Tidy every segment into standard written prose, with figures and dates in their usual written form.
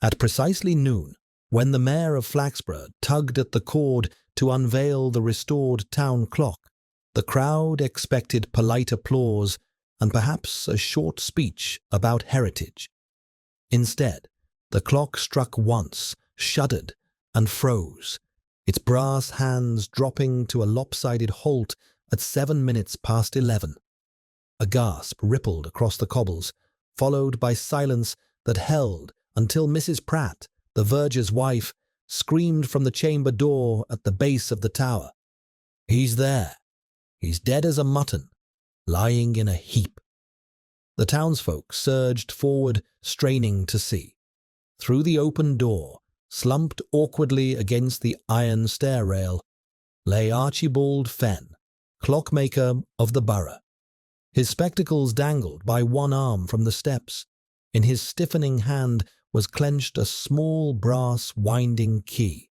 At precisely noon, when the mayor of Flaxborough tugged at the cord to unveil the restored town clock, the crowd expected polite applause and perhaps a short speech about heritage. Instead, the clock struck once, shuddered, and froze, its brass hands dropping to a lopsided halt at 7 minutes past 11. A gasp rippled across the cobbles, followed by silence that held until Mrs. Pratt, the verger's wife, screamed from the chamber door at the base of the tower. "He's there. He's dead as a mutton, lying in a heap." The townsfolk surged forward, straining to see. Through the open door, slumped awkwardly against the iron stair rail, lay Archibald Fenn, clockmaker of the borough. His spectacles dangled by one arm from the steps. In his stiffening hand was clenched a small brass winding key.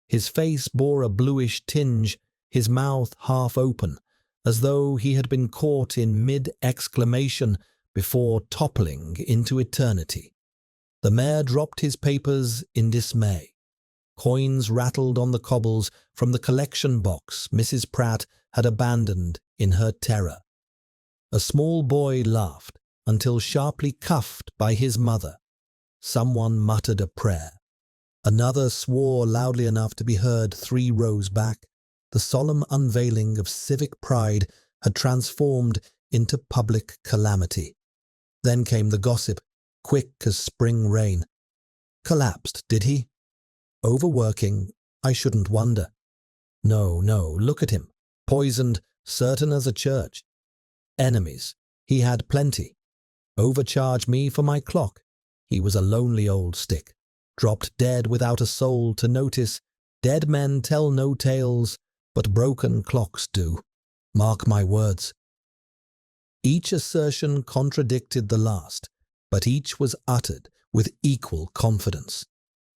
His face bore a bluish tinge, his mouth half open, as though he had been caught in mid-exclamation before toppling into eternity. The mayor dropped his papers in dismay. Coins rattled on the cobbles from the collection box Mrs. Pratt had abandoned in her terror. A small boy laughed until sharply cuffed by his mother. Someone muttered a prayer. Another swore loudly enough to be heard 3 rows back. The solemn unveiling of civic pride had transformed into public calamity. Then came the gossip, quick as spring rain. Collapsed, did he? Overworking, I shouldn't wonder. No, look at him. Poisoned, certain as a church. Enemies, he had plenty. Overcharged me for my clock. He was a lonely old stick. Dropped dead without a soul to notice. Dead men tell no tales, but broken clocks do. Mark my words. Each assertion contradicted the last, but each was uttered with equal confidence.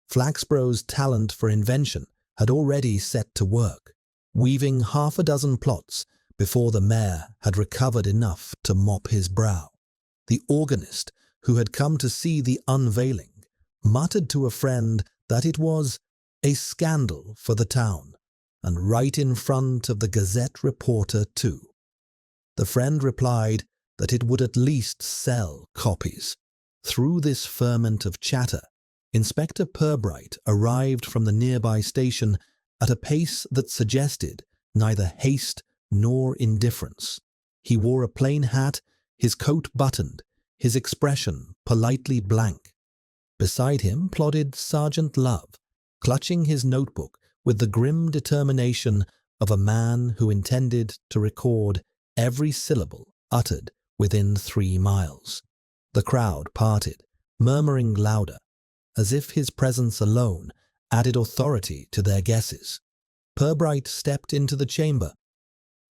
Flaxborough's talent for invention had already set to work, weaving 6 plots before the mayor had recovered enough to mop his brow. The organist, who had come to see the unveiling, muttered to a friend that it was a scandal for the town, and right in front of the Gazette reporter too. The friend replied that it would at least sell copies. Through this ferment of chatter, Inspector Purbright arrived from the nearby station at a pace that suggested neither haste nor indifference. He wore a plain hat, his coat buttoned, his expression politely blank. Beside him plodded Sergeant Love, clutching his notebook with the grim determination of a man who intended to record every syllable uttered within 3 miles. The crowd parted, murmuring louder, as if his presence alone added authority to their guesses. Purbright stepped into the chamber.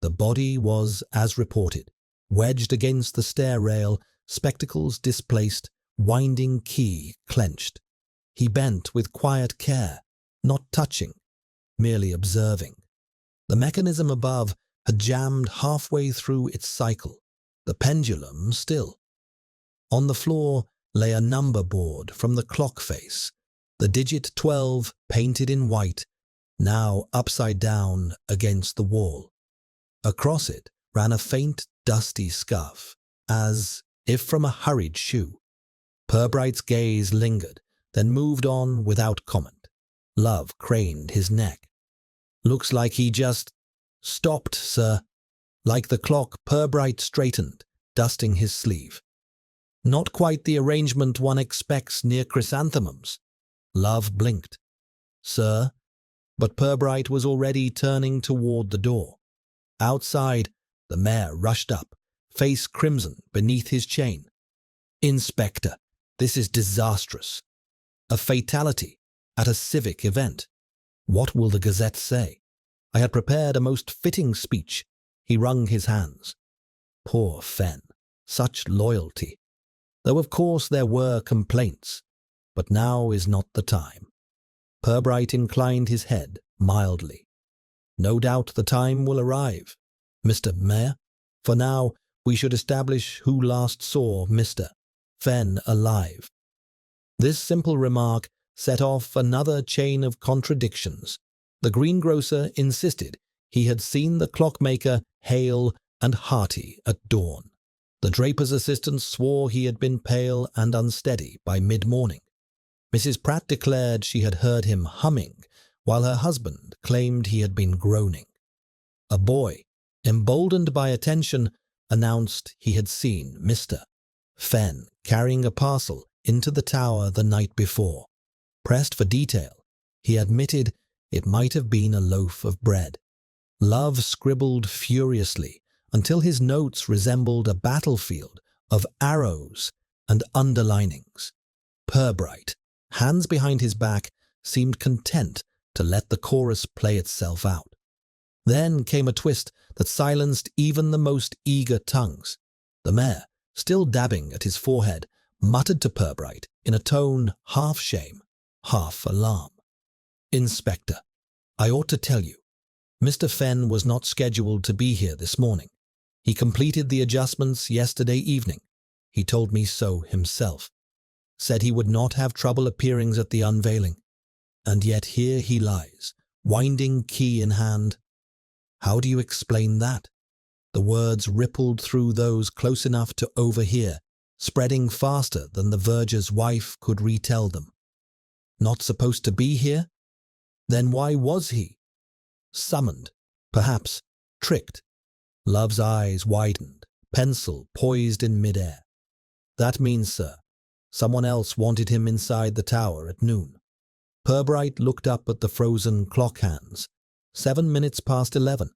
The body was as reported, wedged against the stair rail, spectacles displaced, winding key clenched. He bent with quiet care, not touching, merely observing. The mechanism above had jammed halfway through its cycle, the pendulum still. On the floor lay a number board from the clock face, the digit 12 painted in white, now upside down against the wall. Across it ran a faint, dusty scuff, as if from a hurried shoe. Purbright's gaze lingered, then moved on without comment. Love craned his neck. "Looks like he just stopped, sir." Like the clock, Purbright straightened, dusting his sleeve. "Not quite the arrangement one expects near chrysanthemums." Love blinked. "Sir?" But Purbright was already turning toward the door. Outside, the mayor rushed up, face crimson beneath his chain. "Inspector, this is disastrous. A fatality at a civic event. What will the Gazette say? I had prepared a most fitting speech." He wrung his hands. Poor Fenn, such loyalty. Though of course there were complaints, but now is not the time. Purbright inclined his head mildly. "No doubt the time will arrive, Mr. Mayor. For now, we should establish who last saw Mr. Fenn alive." This simple remark set off another chain of contradictions. The greengrocer insisted he had seen the clockmaker hale and hearty at dawn. The draper's assistant swore he had been pale and unsteady by mid-morning. Mrs. Pratt declared she had heard him humming, while her husband claimed he had been groaning. A boy, emboldened by attention, announced he had seen Mr. Fenn carrying a parcel into the tower the night before. Pressed for detail, he admitted it might have been a loaf of bread. Love scribbled furiously until his notes resembled a battlefield of arrows and underlinings. Purbright, hands behind his back, seemed content to let the chorus play itself out. Then came a twist that silenced even the most eager tongues. The mayor, still dabbing at his forehead, muttered to Purbright in a tone half shame, half alarm. "Inspector, I ought to tell you, Mr. Fenn was not scheduled to be here this morning. He completed the adjustments yesterday evening. He told me so himself. Said he would not have trouble appearing at the unveiling. And yet here he lies, winding key in hand. How do you explain that?" The words rippled through those close enough to overhear, spreading faster than the verger's wife could retell them. Not supposed to be here? Then why was he? Summoned, perhaps, tricked. Love's eyes widened, pencil poised in midair. "That means, sir, someone else wanted him inside the tower at noon." Purbright looked up at the frozen clock hands. 7 minutes past 11,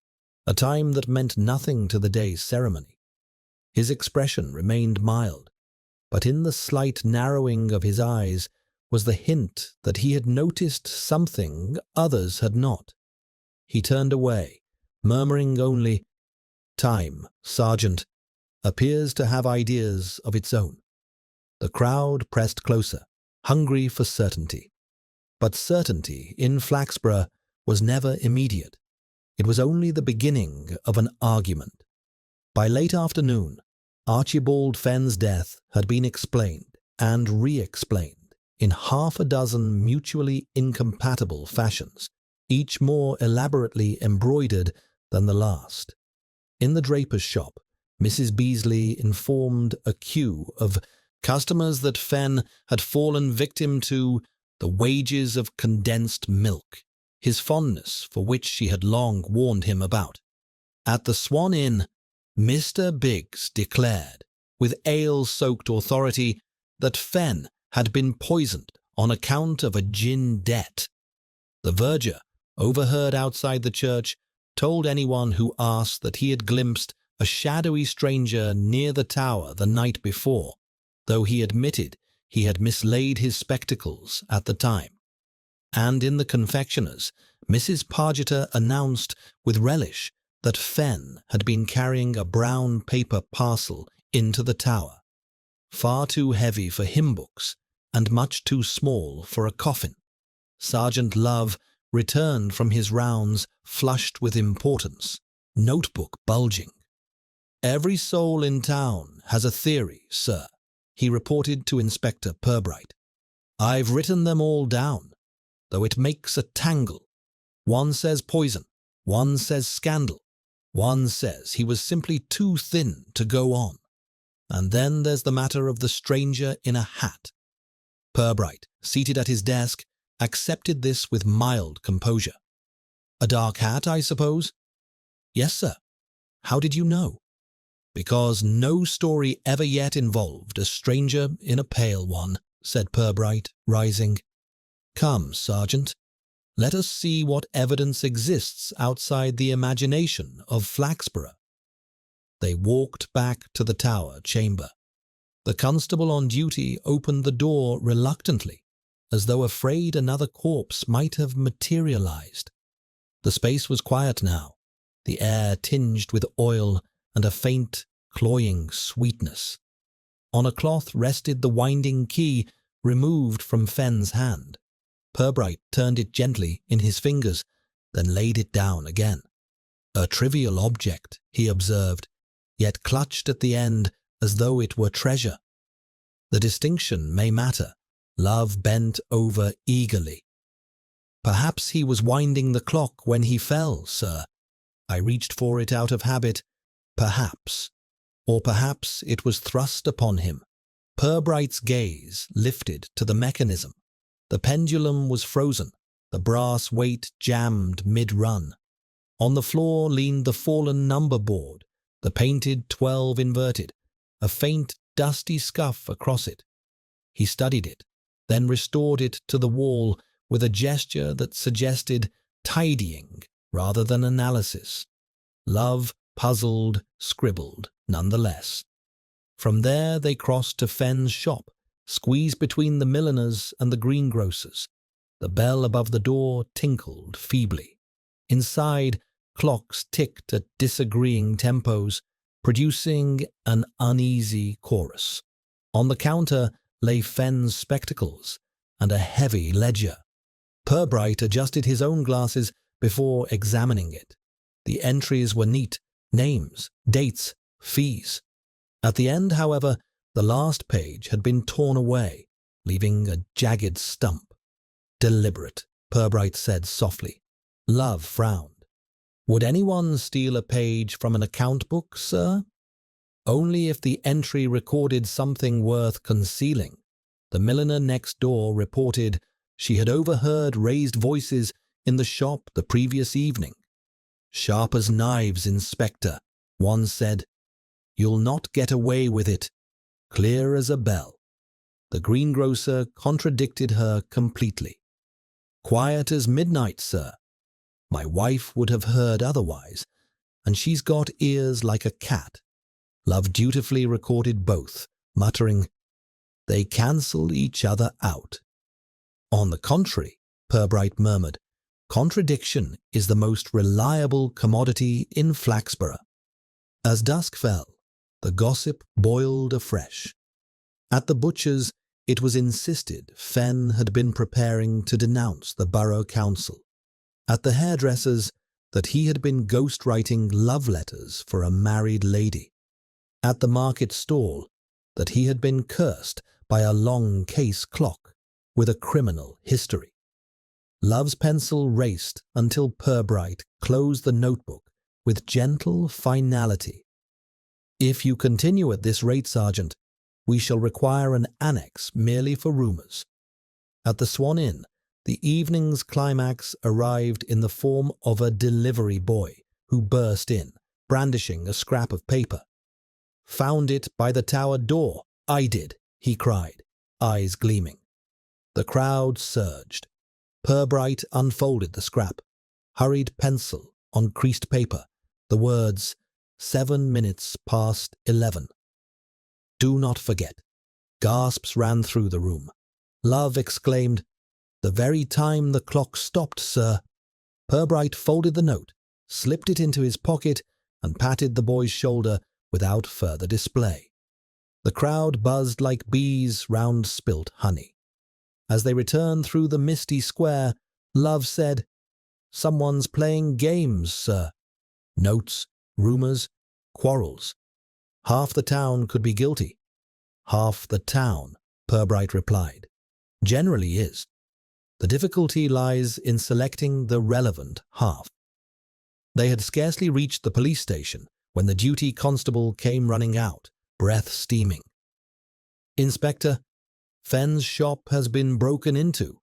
a time that meant nothing to the day's ceremony. His expression remained mild, but in the slight narrowing of his eyes was the hint that he had noticed something others had not. He turned away, murmuring only, "Time, Sergeant, appears to have ideas of its own." The crowd pressed closer, hungry for certainty. But certainty in Flaxborough was never immediate. It was only the beginning of an argument. By late afternoon, Archibald Fenn's death had been explained and re-explained in half a dozen mutually incompatible fashions, each more elaborately embroidered than the last. In the draper's shop, Mrs. Beasley informed a queue of customers that Fenn had fallen victim to the wages of condensed milk, his fondness for which she had long warned him about. At the Swan Inn, Mr. Biggs declared, with ale-soaked authority, that Fenn had been poisoned on account of a gin debt. The verger, overheard outside the church, told anyone who asked that he had glimpsed a shadowy stranger near the tower the night before, though he admitted he had mislaid his spectacles at the time. And in the confectioner's, Mrs. Pargeter announced with relish that Fenn had been carrying a brown paper parcel into the tower, far too heavy for hymn books and much too small for a coffin. Sergeant Love returned from his rounds flushed with importance, notebook bulging. "Every soul in town has a theory, sir," he reported to Inspector Purbright. "I've written them all down, though it makes a tangle. One says poison, one says scandal, one says he was simply too thin to go on. And then there's the matter of the stranger in a hat." Purbright, seated at his desk, accepted this with mild composure. "A dark hat, I suppose?" "Yes, sir." "How did you know?" "Because no story ever yet involved a stranger in a pale one," said Purbright, rising. "Come, Sergeant, let us see what evidence exists outside the imagination of Flaxborough." They walked back to the tower chamber. The constable on duty opened the door reluctantly, as though afraid another corpse might have materialized. The space was quiet now, the air tinged with oil and a faint, cloying sweetness. On a cloth rested the winding key removed from Fenn's hand. Purbright turned it gently in his fingers, then laid it down again. "A trivial object," he observed, yet clutched at the end as though it were treasure. "The distinction may matter. Love bent over eagerly. "Perhaps he was winding the clock when he fell, sir. I reached for it out of habit. Perhaps. Or perhaps it was thrust upon him." Purbright's gaze lifted to the mechanism. The pendulum was frozen, the brass weight jammed mid-run. On the floor leaned the fallen number board, the painted 12 inverted, a faint dusty scuff across it. He studied it, then restored it to the wall with a gesture that suggested tidying rather than analysis. Love, puzzled, scribbled, nonetheless. From there they crossed to Fenn's shop, squeezed between the milliner's and the greengrocer's. The bell above the door tinkled feebly. Inside, clocks ticked at disagreeing tempos, producing an uneasy chorus. On the counter lay Fenn's spectacles and a heavy ledger. Purbright adjusted his own glasses before examining it. The entries were neat: names, dates, fees. At the end, however, the last page had been torn away, leaving a jagged stump. "Deliberate," Purbright said softly. Love frowned. "Would anyone steal a page from an account book, sir?" "Only if the entry recorded something worth concealing." The milliner next door reported she had overheard raised voices in the shop the previous evening. "Sharp as knives, Inspector," one said. "You'll not get away with it. Clear as a bell." The greengrocer contradicted her completely. "Quiet as midnight, sir. My wife would have heard otherwise, and she's got ears like a cat." Love dutifully recorded both, muttering, "They cancel each other out." "On the contrary," Purbright murmured, "contradiction is the most reliable commodity in Flaxborough." As dusk fell, the gossip boiled afresh. At the butcher's, it was insisted Fenn had been preparing to denounce the borough council. At the hairdresser's, that he had been ghostwriting love letters for a married lady. At the market stall, that he had been cursed by a long case clock with a criminal history. Love's pencil raced until Purbright closed the notebook with gentle finality. "If you continue at this rate, Sergeant, we shall require an annex merely for rumours." At the Swan Inn, the evening's climax arrived in the form of a delivery boy who burst in, brandishing a scrap of paper. "Found it by the tower door. I did," he cried, eyes gleaming. The crowd surged. Purbright unfolded the scrap, hurried pencil on creased paper, the words 7 minutes past 11. "Do not forget." Gasps ran through the room. Love exclaimed, "The very time the clock stopped, sir." Purbright folded the note, slipped it into his pocket, and patted the boy's shoulder without further display. The crowd buzzed like bees round spilt honey. As they returned through the misty square, Love said, "Someone's playing games, sir. Notes, rumours, quarrels. Half the town could be guilty." "Half the town," Purbright replied, "generally is. The difficulty lies in selecting the relevant half." They had scarcely reached the police station when the duty constable came running out, breath steaming. "Inspector, Fenn's shop has been broken into.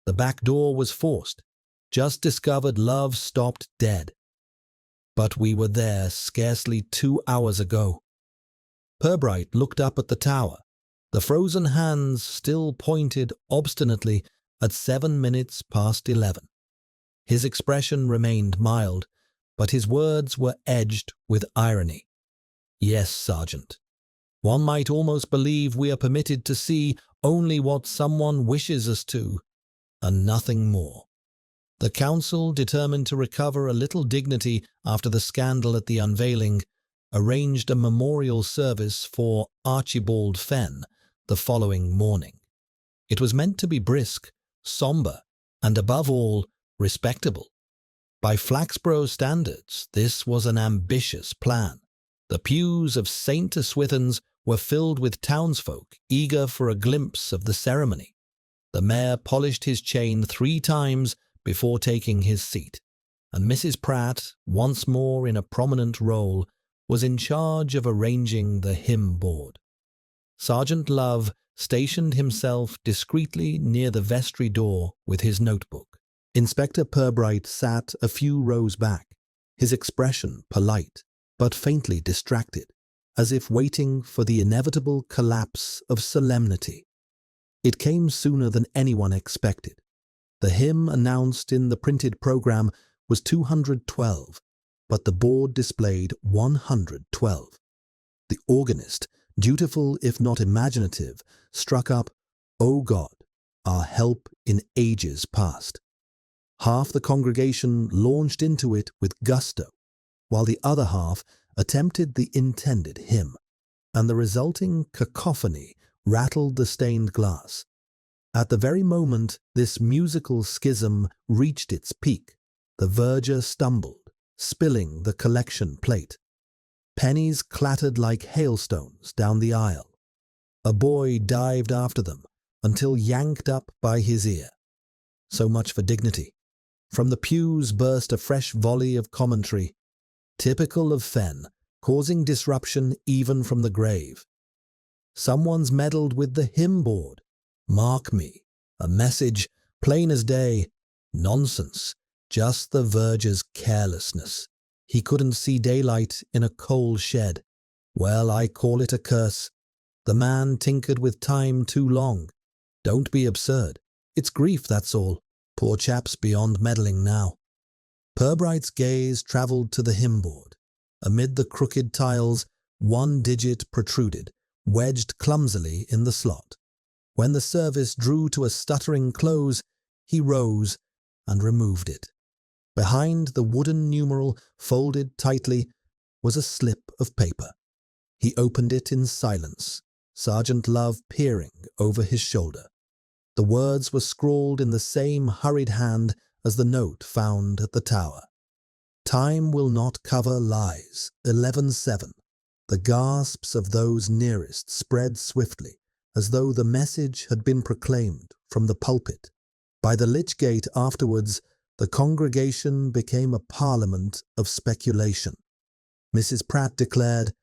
The back door was forced. Just discovered Love stopped dead. But we were there scarcely 2 hours ago." Purbright looked up at the tower. The frozen hands still pointed obstinately at 7 minutes past 11. His expression remained mild, but his words were edged with irony. "Yes, Sergeant. One might almost believe we are permitted to see only what someone wishes us to, and nothing more." The council, determined to recover a little dignity after the scandal at the unveiling, arranged a memorial service for Archibald Fenn the following morning. It was meant to be brisk, sombre, and above all, respectable. By Flaxborough standards, this was an ambitious plan. The pews of St. Swithin's were filled with townsfolk eager for a glimpse of the ceremony. The mayor polished his chain 3 times before taking his seat, and Mrs. Pratt, once more in a prominent role, was in charge of arranging the hymn board. Sergeant Love stationed himself discreetly near the vestry door with his notebook. Inspector Purbright sat a few rows back, his expression polite, but faintly distracted, as if waiting for the inevitable collapse of solemnity. It came sooner than anyone expected. The hymn announced in the printed program was 212, but the board displayed 112. The organist, dutiful if not imaginative, struck up, "O God, our help in ages past." Half the congregation launched into it with gusto, while the other half attempted the intended hymn, and the resulting cacophony rattled the stained glass. At the very moment this musical schism reached its peak, the verger stumbled, spilling the collection plate. Pennies clattered like hailstones down the aisle. A boy dived after them until yanked up by his ear. So much for dignity. From the pews burst a fresh volley of commentary, typical of Fenn, causing disruption even from the grave. "Someone's meddled with the hymn board. Mark me. A message, plain as day. Nonsense. Just the verger's carelessness. He couldn't see daylight in a coal shed. Well, I call it a curse. The man tinkered with time too long. Don't be absurd. It's grief, that's all. Poor chap's beyond meddling now." Purbright's gaze travelled to the hymn board. Amid the crooked tiles, 1 digit protruded, wedged clumsily in the slot. When the service drew to a stuttering close, he rose and removed it. Behind the wooden numeral, folded tightly, was a slip of paper. He opened it in silence, Sergeant Love peering over his shoulder. The words were scrawled in the same hurried hand as the note found at the tower. "Time will not cover lies. 11/7. The gasps of those nearest spread swiftly, as though the message had been proclaimed from the pulpit. By the lich gate afterwards, the congregation became a parliament of speculation. Mrs. Pratt declared,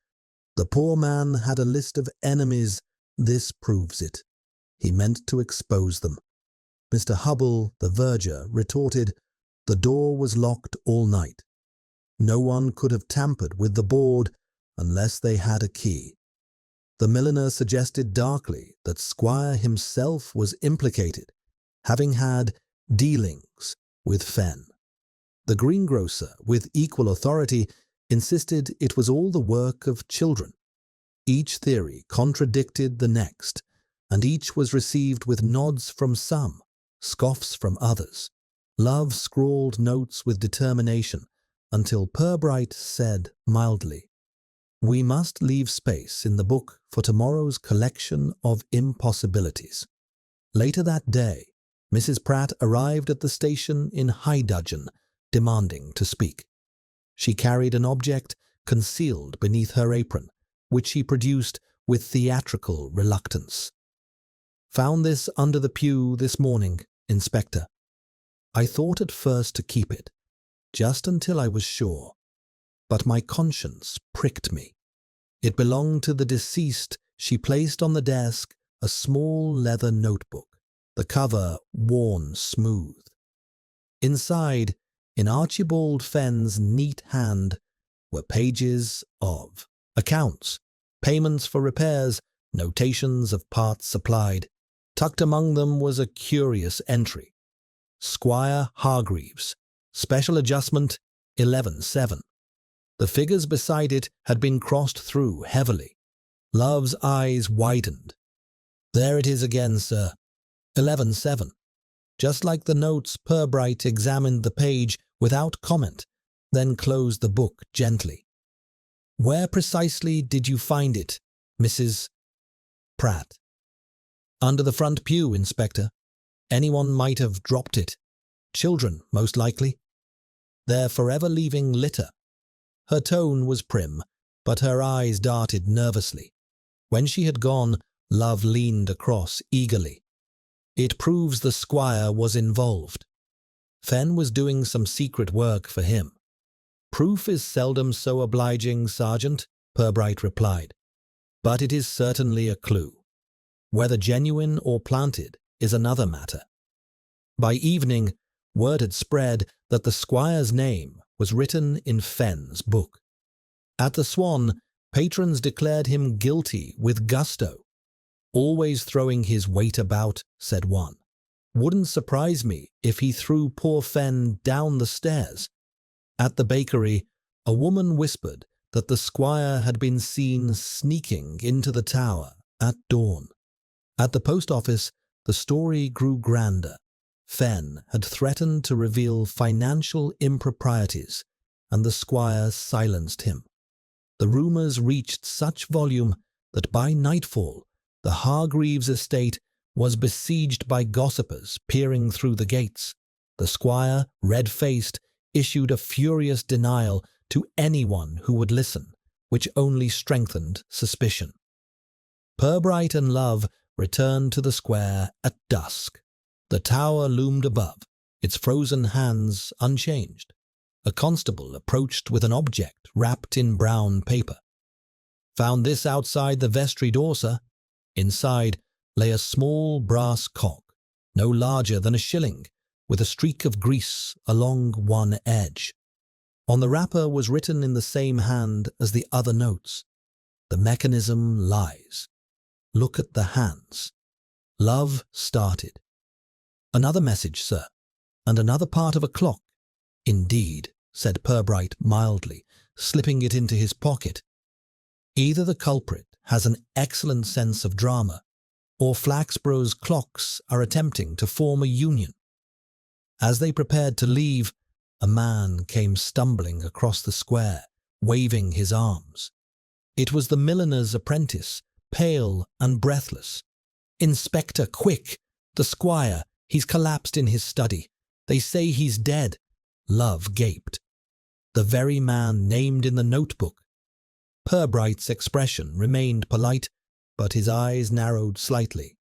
'The poor man had a list of enemies. This proves it. He meant to expose them.' Mr. Hubble, the verger, retorted, 'The door was locked all night. No one could have tampered with the board unless they had a key.' The milliner suggested darkly that Squire himself was implicated, having had dealings with Fenn. The greengrocer, with equal authority, insisted it was all the work of children. Each theory contradicted the next, and each was received with nods from some, scoffs from others. Love scrawled notes with determination, until Purbright said mildly, "We must leave space in the book for tomorrow's collection of impossibilities." Later that day, Mrs. Pratt arrived at the station in high dudgeon, demanding to speak. She carried an object concealed beneath her apron, which she produced with theatrical reluctance. "Found this under the pew this morning, Inspector. I thought at first to keep it, just until I was sure, but my conscience pricked me. It belonged to the deceased. She placed on the desk a small leather notebook, the cover worn smooth. Inside, in Archibald Fenn's neat hand, were pages of accounts, payments for repairs, notations of parts supplied. Tucked among them was a curious entry. Squire Hargreaves, special adjustment 11/7. The figures beside it had been crossed through heavily. Love's eyes widened. "There it is again, sir. 11/7. Just like the notes, Purbright examined the page without comment, then closed the book gently. "Where precisely did you find it, Mrs. Pratt?" "Under the front pew, Inspector. Anyone might have dropped it. Children, most likely. They're forever leaving litter." Her tone was prim, but her eyes darted nervously. When she had gone, Love leaned across eagerly. It proves the squire was involved. Fen was doing some secret work for him. Proof is seldom so obliging, Sergeant, Purbright replied. But it is certainly a clue. Whether genuine or planted is another matter. By evening, word had spread that the squire's name was written in Fen's book. At the Swan, patrons declared him guilty with gusto. Always throwing his weight about, said one. Wouldn't surprise me if he threw poor Fen down the stairs. At the bakery, a woman whispered that the squire had been seen sneaking into the tower at dawn. At the post office, the story grew grander. Fen had threatened to reveal financial improprieties, and the squire silenced him. The rumours reached such volume that by nightfall, the Hargreaves estate was besieged by gossipers peering through the gates. The squire, red-faced, issued a furious denial to anyone who would listen, which only strengthened suspicion. Purbright and Love returned to the square at dusk. The tower loomed above, its frozen hands unchanged. A constable approached with an object wrapped in brown paper. Found this outside the vestry door, sir. Inside lay a small brass cock, no larger than a shilling, with a streak of grease along one edge. On the wrapper was written in the same hand as the other notes, "The mechanism lies. Look at the hands." Love started. "Another message, sir, and another part of a clock." "Indeed," said Purbright mildly, slipping it into his pocket. "Either the culprit has an excellent sense of drama, or Flaxborough's clocks are attempting to form a union." As they prepared to leave, a man came stumbling across the square, waving his arms. It was the milliner's apprentice, pale and breathless. "Inspector, quick! The squire! He's collapsed in his study. They say he's dead." Love gaped. "The very man named in the notebook." Purbright's expression remained polite, but his eyes narrowed slightly.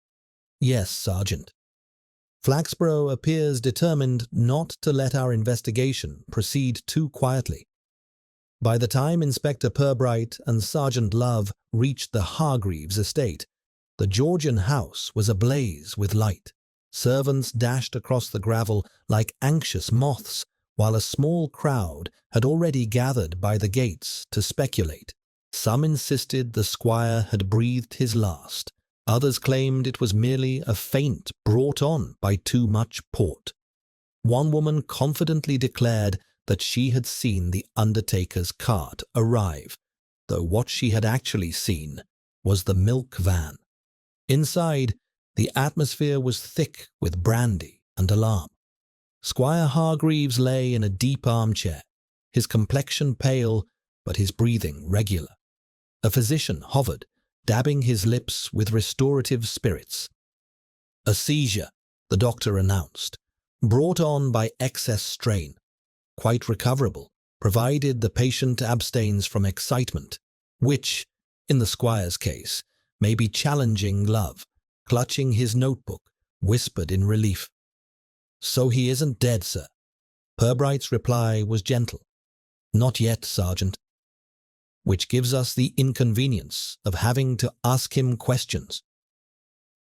"Yes, Sergeant. Flaxborough appears determined not to let our investigation proceed too quietly." By the time Inspector Purbright and Sergeant Love reached the Hargreaves estate, the Georgian house was ablaze with light. Servants dashed across the gravel like anxious moths, while a small crowd had already gathered by the gates to speculate. Some insisted the squire had breathed his last. Others claimed it was merely a feint brought on by too much port. One woman confidently declared that she had seen the undertaker's cart arrive, though what she had actually seen was the milk van. Inside, the atmosphere was thick with brandy and alarm. Squire Hargreaves lay in a deep armchair, his complexion pale, but his breathing regular. A physician hovered, dabbing his lips with restorative spirits. "A seizure," the doctor announced, "brought on by excess strain. Quite recoverable, provided the patient abstains from excitement, which, in the squire's case, may be challenging." Love, clutching his notebook, whispered in relief. "So he isn't dead, sir?" Purbright's reply was gentle. "Not yet, Sergeant." "Which gives us the inconvenience of having to ask him questions."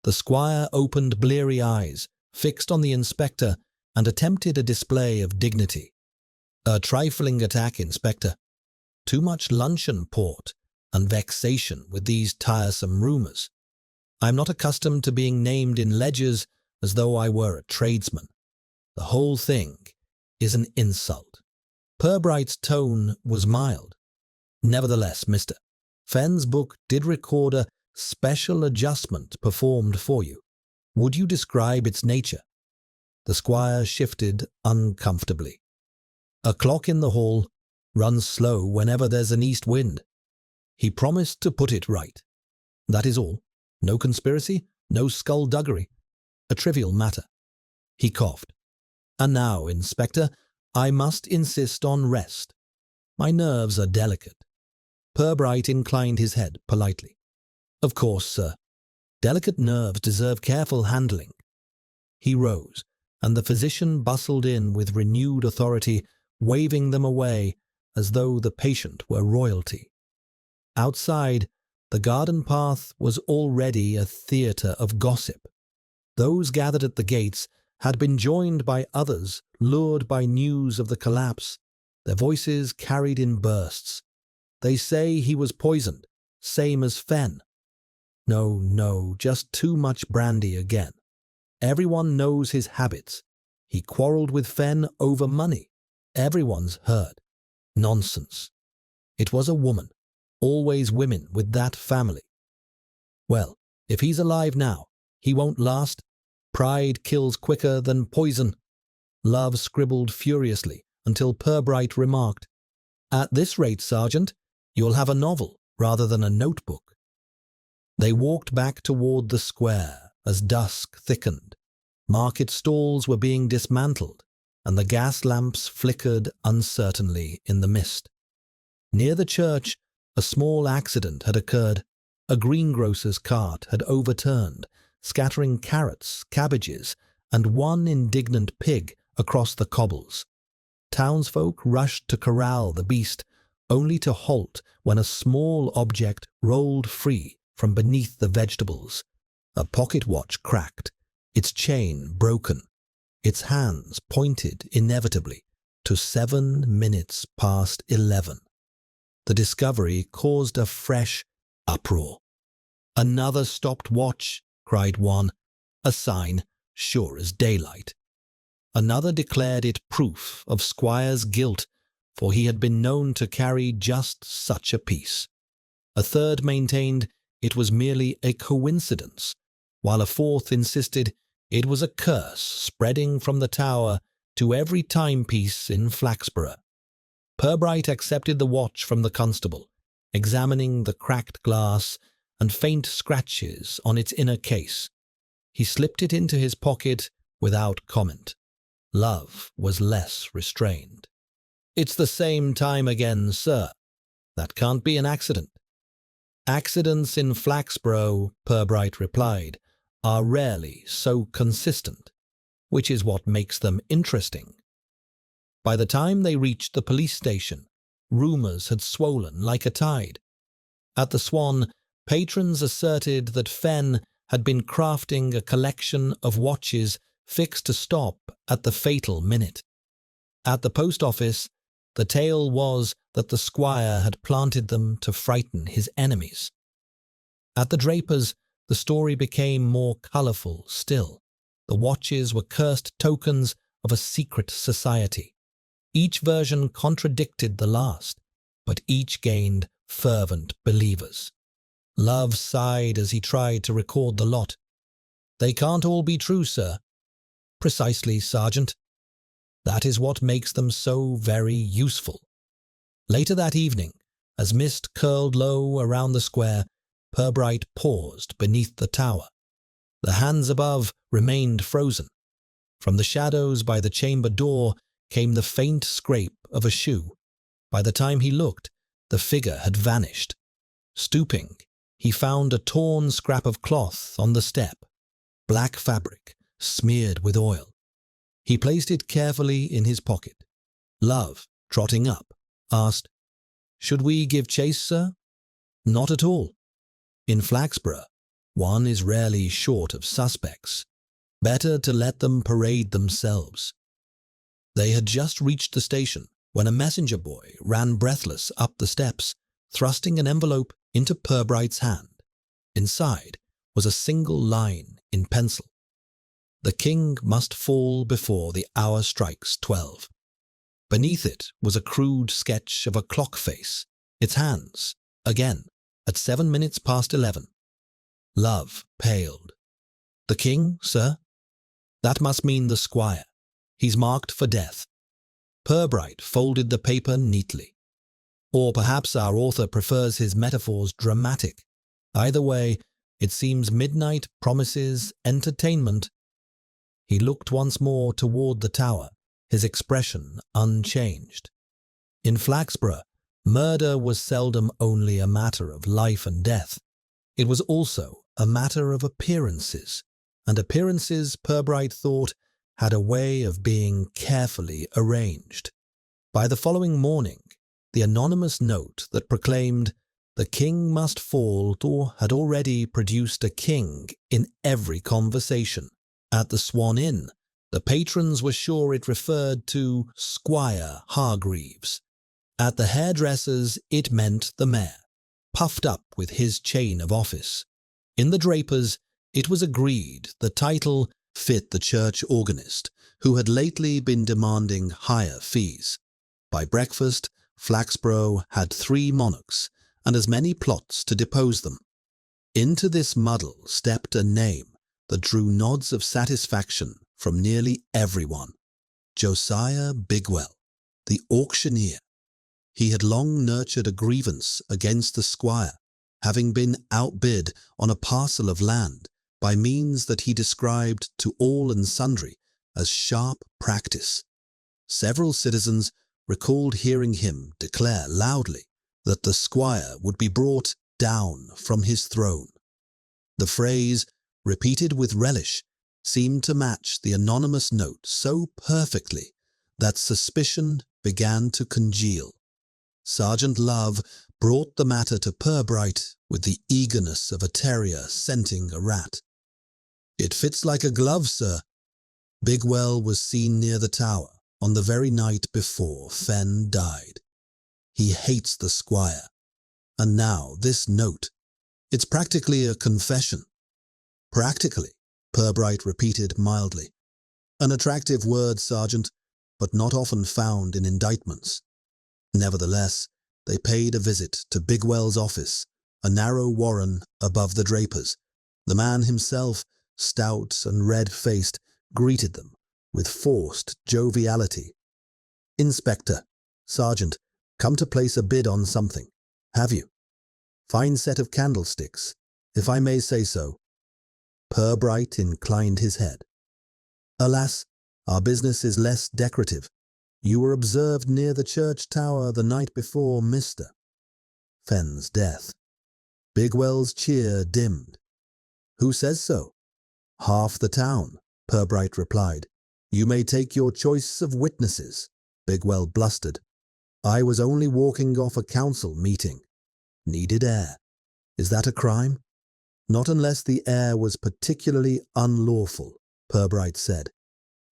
The squire opened bleary eyes, fixed on the inspector, and attempted a display of dignity. "A trifling attack, Inspector. Too much luncheon port and vexation with these tiresome rumours. I am not accustomed to being named in ledgers as though I were a tradesman. The whole thing is an insult." Purbright's tone was mild. "Nevertheless, Mr. Fen's book did record a special adjustment performed for you. Would you describe its nature?" The squire shifted uncomfortably. "A clock in the hall runs slow whenever there's an east wind. He promised to put it right. That is all. No conspiracy, no skullduggery. A trivial matter." He coughed. "And now, Inspector, I must insist on rest. My nerves are delicate." Purbright inclined his head politely. "Of course, sir. Delicate nerves deserve careful handling. He rose, and the physician bustled in with renewed authority, waving them away as though the patient were royalty. Outside, the garden path was already a theatre of gossip. Those gathered at the gates had been joined by others lured by news of the collapse, their voices carried in bursts. "They say he was poisoned, same as Fen." "No, no, just too much brandy again. Everyone knows his habits. He quarrelled with Fen over money. Everyone's heard." "Nonsense. It was a woman. Always women with that family." "Well, if he's alive now, he won't last. Pride kills quicker than poison." Love scribbled furiously until Purbright remarked, "At this rate, Sergeant, you'll have a novel rather than a notebook." They walked back toward the square as dusk thickened. Market stalls were being dismantled, and the gas lamps flickered uncertainly in the mist. Near the church, a small accident had occurred. A greengrocer's cart had overturned, scattering carrots, cabbages, and one indignant pig across the cobbles. Townsfolk rushed to corral the beast, only to halt when a small object rolled free from beneath the vegetables. A pocket watch cracked, its chain broken. Its hands pointed inevitably to 7 minutes past 11. The discovery caused a fresh uproar. "Another stopped watch," cried one, a sign sure as daylight. Another declared it proof of Squire's guilt, for he had been known to carry just such a piece. A third maintained it was merely a coincidence, while a fourth insisted it was a curse spreading from the tower to every timepiece in Flaxborough. Purbright accepted the watch from the constable, examining the cracked glass and faint scratches on its inner case. He slipped it into his pocket without comment. Love was less restrained. "It's the same time again, sir. That can't be an accident." "Accidents in Flaxborough," Purbright replied, "are rarely so consistent, which is what makes them interesting." By the time they reached the police station, rumours had swollen like a tide. At the Swan, patrons asserted that Fen had been crafting a collection of watches fixed to stop at the fatal minute. At the post office, the tale was that the squire had planted them to frighten his enemies. At the draper's, the story became more colourful still. The watches were cursed tokens of a secret society. Each version contradicted the last, but each gained fervent believers. Love sighed as he tried to record the lot. "They can't all be true, sir." "Precisely, Sergeant. That is what makes them so very useful." Later that evening, as mist curled low around the square, Purbright paused beneath the tower. The hands above remained frozen. From the shadows by the chamber door came the faint scrape of a shoe. By the time he looked, the figure had vanished. Stooping, he found a torn scrap of cloth on the step, black fabric smeared with oil. He placed it carefully in his pocket. Love, trotting up, asked, "Should we give chase, sir?" "Not at all. In Flaxborough, one is rarely short of suspects. Better to let them parade themselves." They had just reached the station when a messenger boy ran breathless up the steps, thrusting an envelope into Purbright's hand. Inside was a single line in pencil. "The king must fall before the hour strikes 12. Beneath it was a crude sketch of a clock face, its hands, again, at 7 minutes past 11. Love paled. "The king, sir? That must mean the squire. He's marked for death." Purbright folded the paper neatly. Or perhaps our author prefers his metaphors dramatic. Either way, it seems midnight promises entertainment. He looked once more toward the tower, his expression unchanged. In Flaxborough, murder was seldom only a matter of life and death. It was also a matter of appearances. and appearances, Purbright thought, had a way of being carefully arranged. By the following morning, the anonymous note that proclaimed the king must fall had already produced a king in every conversation. At the Swan Inn, the patrons were sure it referred to Squire Hargreaves. At the hairdresser's, it meant the mayor, puffed up with his chain of office. In the draper's, it was agreed the title fit the church organist, who had lately been demanding higher fees. By breakfast, Flaxborough had 3 monarchs and as many plots to depose them. Into this muddle stepped a name that drew nods of satisfaction from nearly everyone: Josiah Bigwell, the auctioneer. He had long nurtured a grievance against the squire, having been outbid on a parcel of land by means that he described to all and sundry as sharp practice. Several citizens recalled hearing him declare loudly that the squire would be brought down from his throne. The phrase, repeated with relish, seemed to match the anonymous note so perfectly that suspicion began to congeal. Sergeant Love brought the matter to Purbright with the eagerness of a terrier scenting a rat. "It fits like a glove, sir." Bigwell was seen near the tower on the very night before Fenn died. He hates the squire. And now this note. It's practically a confession. "Practically," Purbright repeated mildly. "An attractive word, Sergeant, but not often found in indictments." Nevertheless, they paid a visit to Bigwell's office, a narrow warren above the drapers. The man himself, stout and red-faced, greeted them with forced joviality. "Inspector, Sergeant, come to place a bid on something. Have you? Fine set of candlesticks, if I may say so." Purbright inclined his head. "Alas, our business is less decorative. You were observed near the church tower the night before Mr. Fenn's death." Bigwell's cheer dimmed. "Who says so?" "Half the town," Purbright replied. "You may take your choice of witnesses." Bigwell blustered. "I was only walking off a council meeting. Needed air. Is that a crime?" "Not unless the air was particularly unlawful," Purbright said.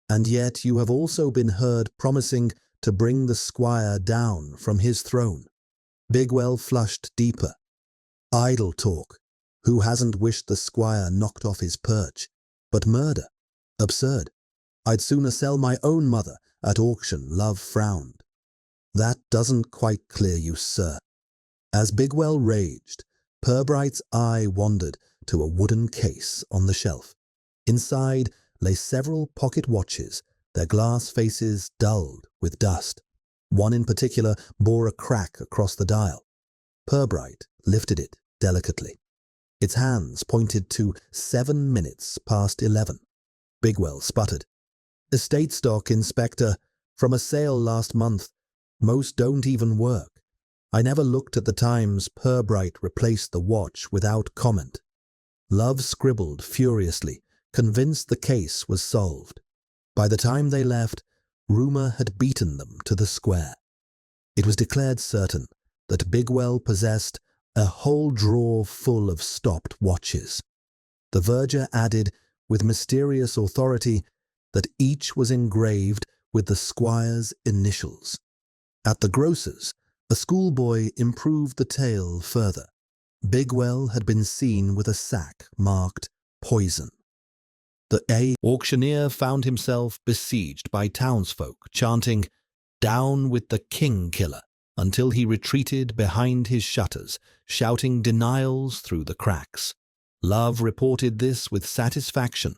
"And yet you have also been heard promising to bring the squire down from his throne." Bigwell flushed deeper. "Idle talk. Who hasn't wished the squire knocked off his perch? But murder? Absurd. I'd sooner sell my own mother at auction." Love frowned. "That doesn't quite clear you, sir." As Bigwell raged, Purbright's eye wandered to a wooden case on the shelf. Inside lay several pocket watches, their glass faces dulled with dust. One in particular bore a crack across the dial. Purbright lifted it delicately. Its hands pointed to 7 minutes past 11. Bigwell sputtered. "Estate stock, Inspector, from a sale last month. Most don't even work." "I never looked at the times." Purbright replaced the watch without comment. Love scribbled furiously, convinced the case was solved. By the time they left, rumor had beaten them to the square. It was declared certain that Bigwell possessed a whole drawer full of stopped watches. The verger added, with mysterious authority, that each was engraved with the squire's initials. At the grocer's, a schoolboy improved the tale further. Bigwell had been seen with a sack marked "Poison." The auctioneer found himself besieged by townsfolk chanting, "Down with the king killer," until he retreated behind his shutters, shouting denials through the cracks. Love reported this with satisfaction.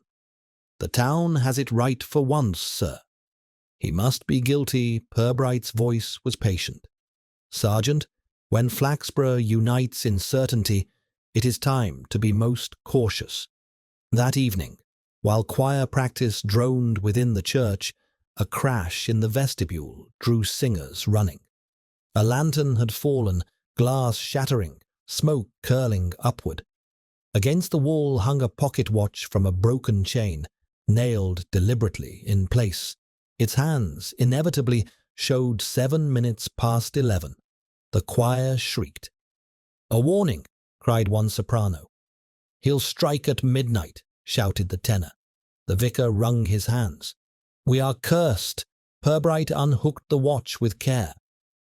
"The town has it right for once, sir." "He must be guilty." Purbright's voice was patient. "Sergeant, when Flaxborough unites in certainty, it is time to be most cautious." That evening, while choir practice droned within the church, a crash in the vestibule drew singers running. A lantern had fallen, glass shattering, smoke curling upward. Against the wall hung a pocket watch from a broken chain, nailed deliberately in place. Its hands inevitably showed 7 minutes past 11. The choir shrieked. "A warning!" cried one soprano. "He'll strike at midnight," shouted the tenor. The vicar wrung his hands. "We are cursed." Purbright unhooked the watch with care.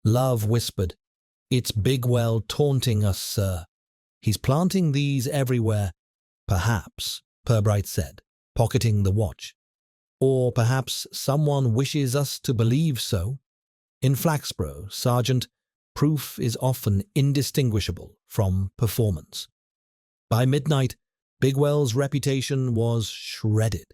Love whispered, "It's Bigwell taunting us, sir. He's planting these everywhere." "Perhaps," Purbright said, pocketing the watch. "Or perhaps someone wishes us to believe so. In Flaxborough, Sergeant, proof is often indistinguishable from performance." By midnight, Bigwell's reputation was shredded.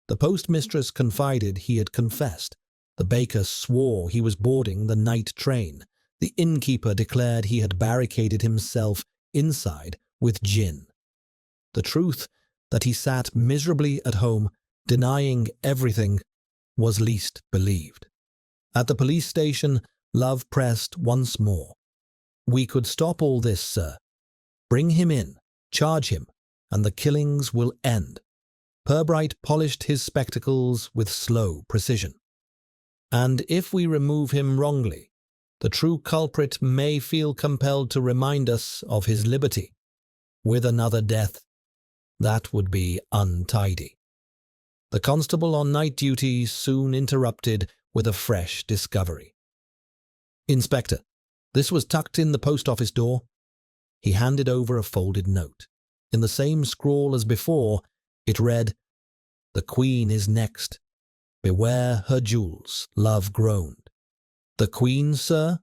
The postmistress confided he had confessed. The baker swore he was boarding the night train. The innkeeper declared he had barricaded himself inside with gin. The truth that he sat miserably at home, denying everything, was least believed. At the police station, Love pressed once more. "We could stop all this, sir. Bring him in, charge him, and the killings will end." Purbright polished his spectacles with slow precision. "And if we remove him wrongly, the true culprit may feel compelled to remind us of his liberty. With another death, that would be untidy." The constable on night duty soon interrupted with a fresh discovery. "Inspector, this was tucked in the post office door." He handed over a folded note. In the same scrawl as before, it read, "The Queen is next. Beware her jewels," Love groaned. "The Queen, sir?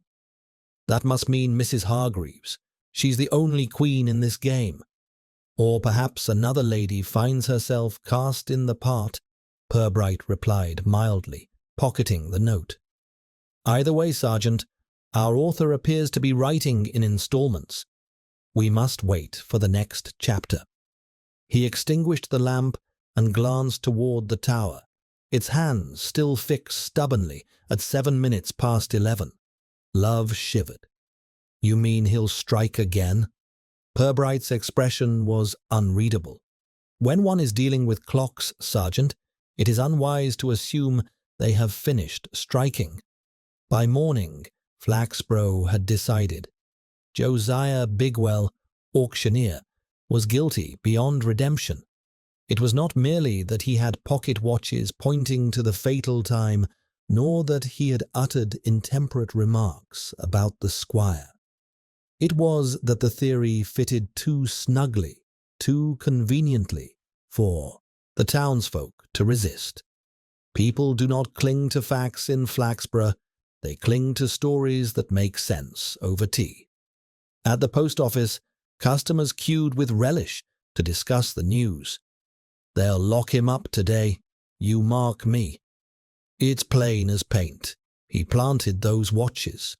That must mean Mrs. Hargreaves. She's the only queen in this game. Or perhaps another lady finds herself cast in the part," Purbright replied mildly, pocketing the note. "Either way, Sergeant, our author appears to be writing in installments. We must wait for the next chapter." He extinguished the lamp and glanced toward the tower, its hands still fixed stubbornly at 7 minutes past 11. Love shivered. "You mean he'll strike again?" Purbright's expression was unreadable. "When one is dealing with clocks, Sergeant, it is unwise to assume they have finished striking." By morning, Flaxborough had decided. Josiah Bigwell, auctioneer, was guilty beyond redemption. It was not merely that he had pocket watches pointing to the fatal time, nor that he had uttered intemperate remarks about the squire. It was that the theory fitted too snugly, too conveniently, for the townsfolk to resist. People do not cling to facts in Flaxborough, they cling to stories that make sense over tea. At the post office, customers queued with relish to discuss the news. "They'll lock him up today, you mark me. It's plain as paint. He planted those watches.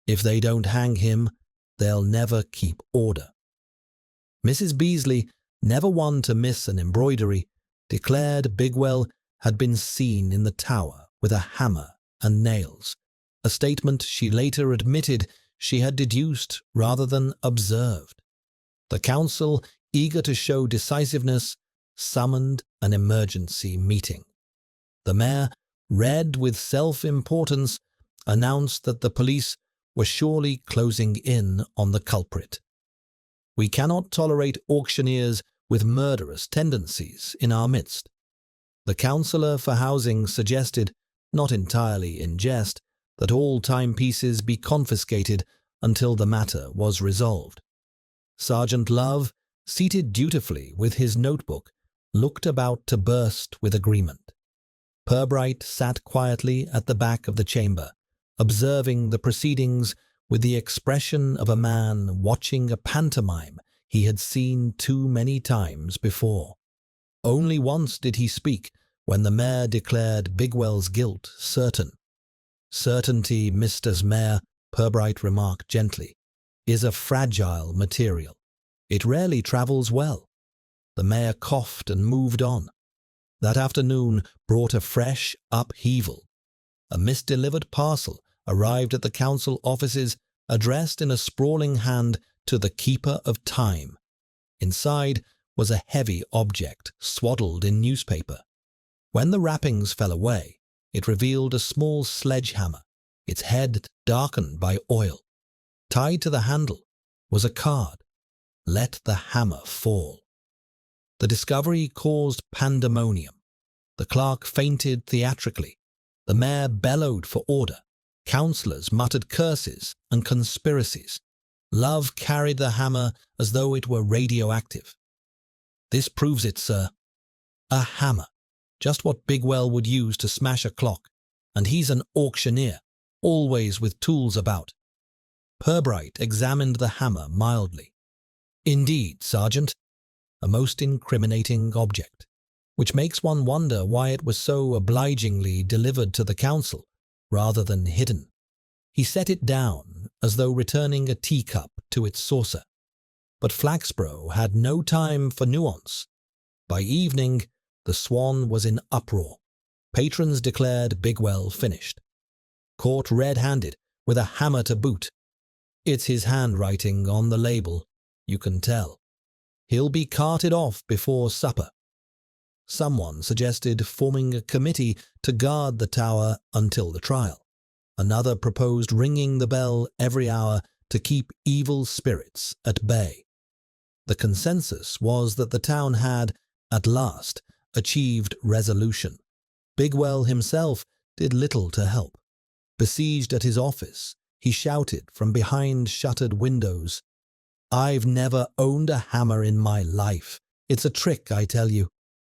If they don't hang him, they'll never keep order." Mrs. Beasley, never one to miss an embroidery, declared Bigwell had been seen in the tower with a hammer and nails, a statement she later admitted she had deduced rather than observed. The council, eager to show decisiveness, summoned an emergency meeting. The mayor, red with self-importance, announced that the police were surely closing in on the culprit. "We cannot tolerate auctioneers with murderous tendencies in our midst." The councillor for housing suggested, not entirely in jest, that all timepieces be confiscated until the matter was resolved. Sergeant Love, seated dutifully with his notebook, looked about to burst with agreement. Purbright sat quietly at the back of the chamber, observing the proceedings with the expression of a man watching a pantomime he had seen too many times before. Only once did he speak, when the mayor declared Bigwell's guilt certain. "Certainty, Mr. Mayor," Purbright remarked gently, "is a fragile material. It rarely travels well." The mayor coughed and moved on. That afternoon brought a fresh upheaval. A misdelivered parcel arrived at the council offices, addressed in a sprawling hand to the Keeper of Time. Inside was a heavy object swaddled in newspaper. When the wrappings fell away, it revealed a small sledgehammer, its head darkened by oil. Tied to the handle was a card. Let the hammer fall. The discovery caused pandemonium. The clerk fainted theatrically. The mayor bellowed for order. Councillors muttered curses and conspiracies. Love carried the hammer as though it were radioactive. "This proves it, sir." A hammer. Just what Bigwell would use to smash a clock. And he's an auctioneer, always with tools about. Purbright examined the hammer mildly. "Indeed, Sergeant, a most incriminating object, which makes one wonder why it was so obligingly delivered to the council, rather than hidden." He set it down as though returning a teacup to its saucer. But Flaxborough had no time for nuance. By evening, the Swan was in uproar. Patrons declared Bigwell finished. Caught red-handed, with a hammer to boot. It's his handwriting on the label, you can tell. He'll be carted off before supper. Someone suggested forming a committee to guard the tower until the trial. Another proposed ringing the bell every hour to keep evil spirits at bay. The consensus was that the town had, at last, achieved resolution. Bigwell himself did little to help. Besieged at his office, he shouted from behind shuttered windows, "I've never owned a hammer in my life. It's a trick, I tell you."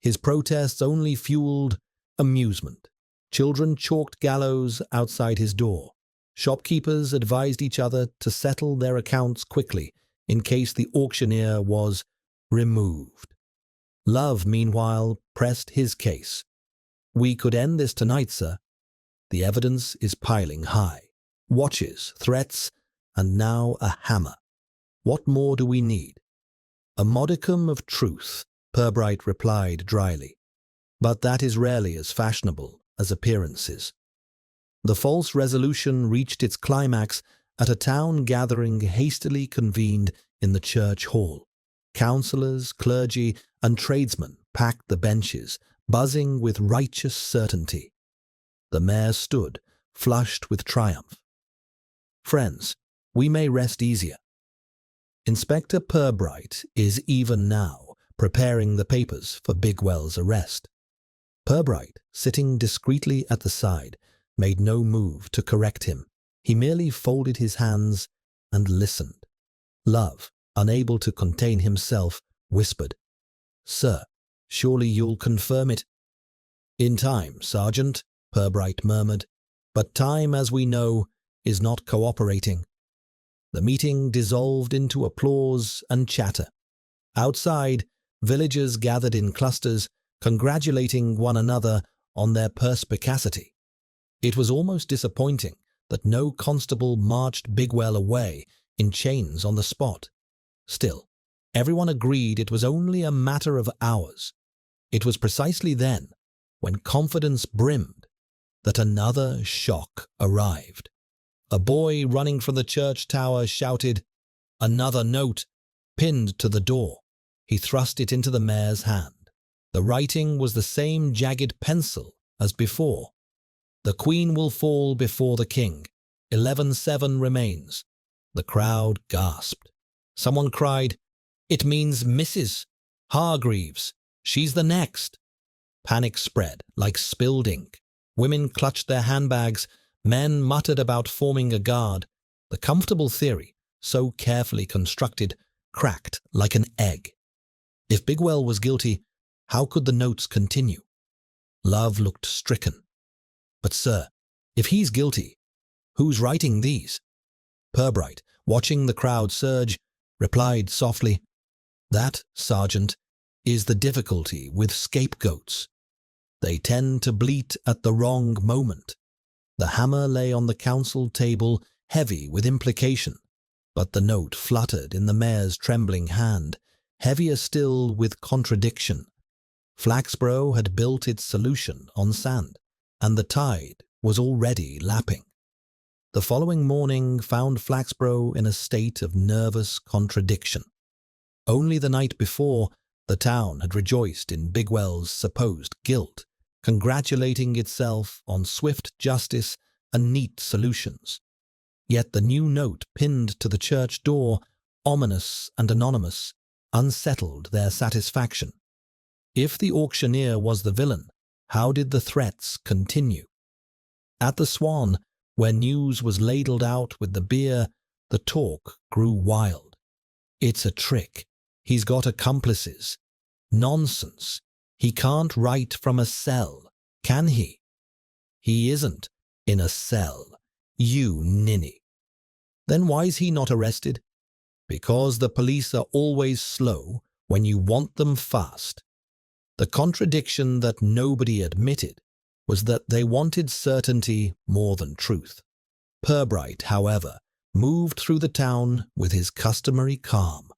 His protests only fueled amusement. Children chalked gallows outside his door. Shopkeepers advised each other to settle their accounts quickly in case the auctioneer was removed. Love, meanwhile, pressed his case. "We could end this tonight, sir. The evidence is piling high. Watches, threats, and now a hammer. What more do we need?" "A modicum of truth," Purbright replied dryly. "But that is rarely as fashionable as appearances." The false resolution reached its climax at a town gathering hastily convened in the church hall. Councillors, clergy, and tradesmen packed the benches, buzzing with righteous certainty. The mayor stood, flushed with triumph. "Friends, we may rest easier. Inspector Purbright is even now preparing the papers for Bigwell's arrest." Purbright, sitting discreetly at the side, made no move to correct him. He merely folded his hands and listened. Love, unable to contain himself, whispered, "Sir, surely you'll confirm it?" "In time, Sergeant," Purbright murmured, "but time, as we know, is not cooperating." The meeting dissolved into applause and chatter. Outside, villagers gathered in clusters, congratulating one another on their perspicacity. It was almost disappointing that no constable marched Bigwell away in chains on the spot. Still, everyone agreed it was only a matter of hours. It was precisely then, when confidence brimmed, that another shock arrived. A boy running from the church tower shouted, "Another note!" pinned to the door. He thrust it into the mayor's hand. The writing was the same jagged pencil as before. "The Queen will fall before the King. 11-7 remains." The crowd gasped. Someone cried, "It means Mrs. Hargreaves. She's the next." Panic spread like spilled ink. Women clutched their handbags. Men muttered about forming a guard. The comfortable theory, so carefully constructed, cracked like an egg. If Bigwell was guilty, how could the notes continue? Love looked stricken. "But sir, if he's guilty, who's writing these?" Purbright, watching the crowd surge, replied softly, "That, Sergeant, is the difficulty with scapegoats. They tend to bleat at the wrong moment." The hammer lay on the council table, heavy with implication, but the note fluttered in the mayor's trembling hand, heavier still with contradiction. Flaxborough had built its solution on sand, and the tide was already lapping. The following morning found Flaxborough in a state of nervous contradiction. Only the night before, the town had rejoiced in Bigwell's supposed guilt, congratulating itself on swift justice and neat solutions. Yet the new note pinned to the church door, ominous and anonymous, unsettled their satisfaction. If the auctioneer was the villain, how did the threats continue? At the Swan, where news was ladled out with the beer, the talk grew wild. It's a trick. He's got accomplices. Nonsense. He can't write from a cell, can he? He isn't in a cell, you ninny. Then why's he not arrested? Because the police are always slow when you want them fast. The contradiction that nobody admitted was that they wanted certainty more than truth. Purbright, however, moved through the town with his customary calm.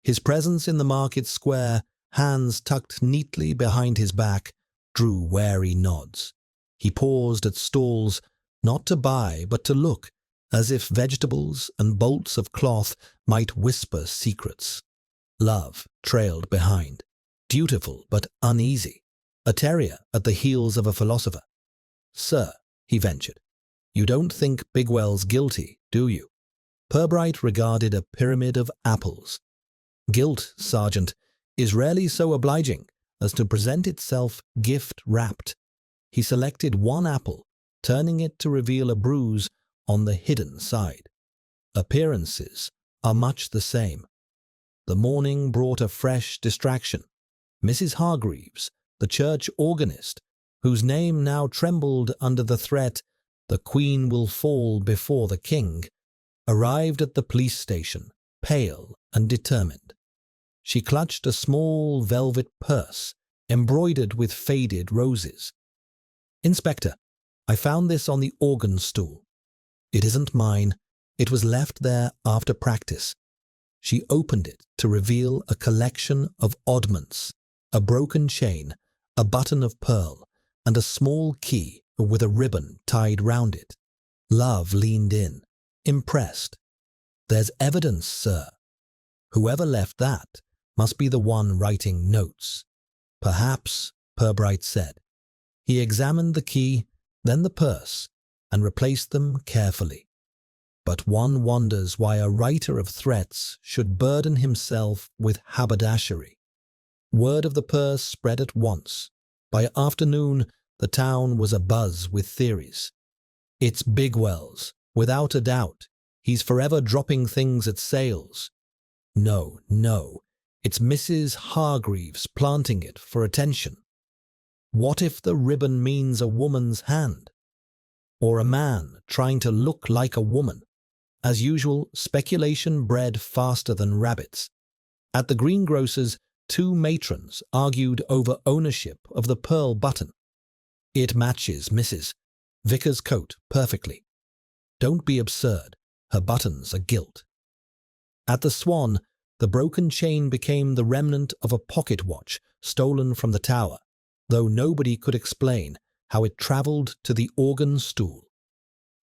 His presence in the market square, hands tucked neatly behind his back, drew wary nods. He paused at stalls, not to buy but to look, as if vegetables and bolts of cloth might whisper secrets. Love trailed behind, dutiful but uneasy, a terrier at the heels of a philosopher. "Sir," he ventured, "you don't think Bigwell's guilty, do you?" Purbright regarded a pyramid of apples. "Guilt, Sergeant, is rarely so obliging as to present itself gift-wrapped." He selected one apple, turning it to reveal a bruise on the hidden side. Appearances are much the same. The morning brought a fresh distraction. Mrs. Hargreaves, the church organist, whose name now trembled under the threat, "The Queen will fall before the King," arrived at the police station, pale and determined. She clutched a small velvet purse, embroidered with faded roses. "Inspector, I found this on the organ stool. It isn't mine. It was left there after practice." She opened it to reveal a collection of oddments, a broken chain, a button of pearl, and a small key with a ribbon tied round it. Love leaned in, impressed. "There's evidence, sir. Whoever left that must be the one writing notes." "Perhaps," Purbright said. He examined the key, then the purse, and replaced them carefully. But one wonders why a writer of threats should burden himself with haberdashery. Word of the purse spread at once. By afternoon, the town was abuzz with theories. "It's Bigwell's, without a doubt. He's forever dropping things at sales." "No, no, it's Mrs. Hargreaves planting it for attention." What if the ribbon means a woman's hand? Or a man trying to look like a woman? As usual, speculation bred faster than rabbits. At the greengrocer's, two matrons argued over ownership of the pearl button. "It matches Mrs. Vickers' coat perfectly." "Don't be absurd. Her buttons are gilt." At the Swan, the broken chain became the remnant of a pocket watch stolen from the tower, though nobody could explain how it travelled to the organ stool.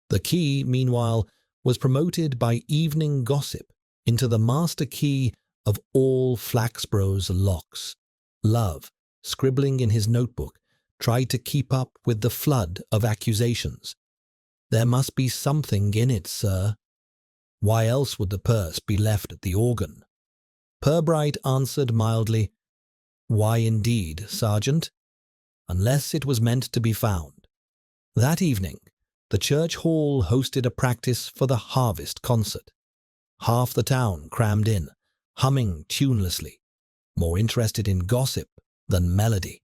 The key, meanwhile, was promoted by evening gossip into the master key of all Flaxborough's locks. Love, scribbling in his notebook, tried to keep up with the flood of accusations. "There must be something in it, sir. Why else would the purse be left at the organ?" Purbright answered mildly, "Why indeed, Sergeant? Unless it was meant to be found." That evening, the church hall hosted a practice for the harvest concert. Half the town crammed in, humming tunelessly, more interested in gossip than melody.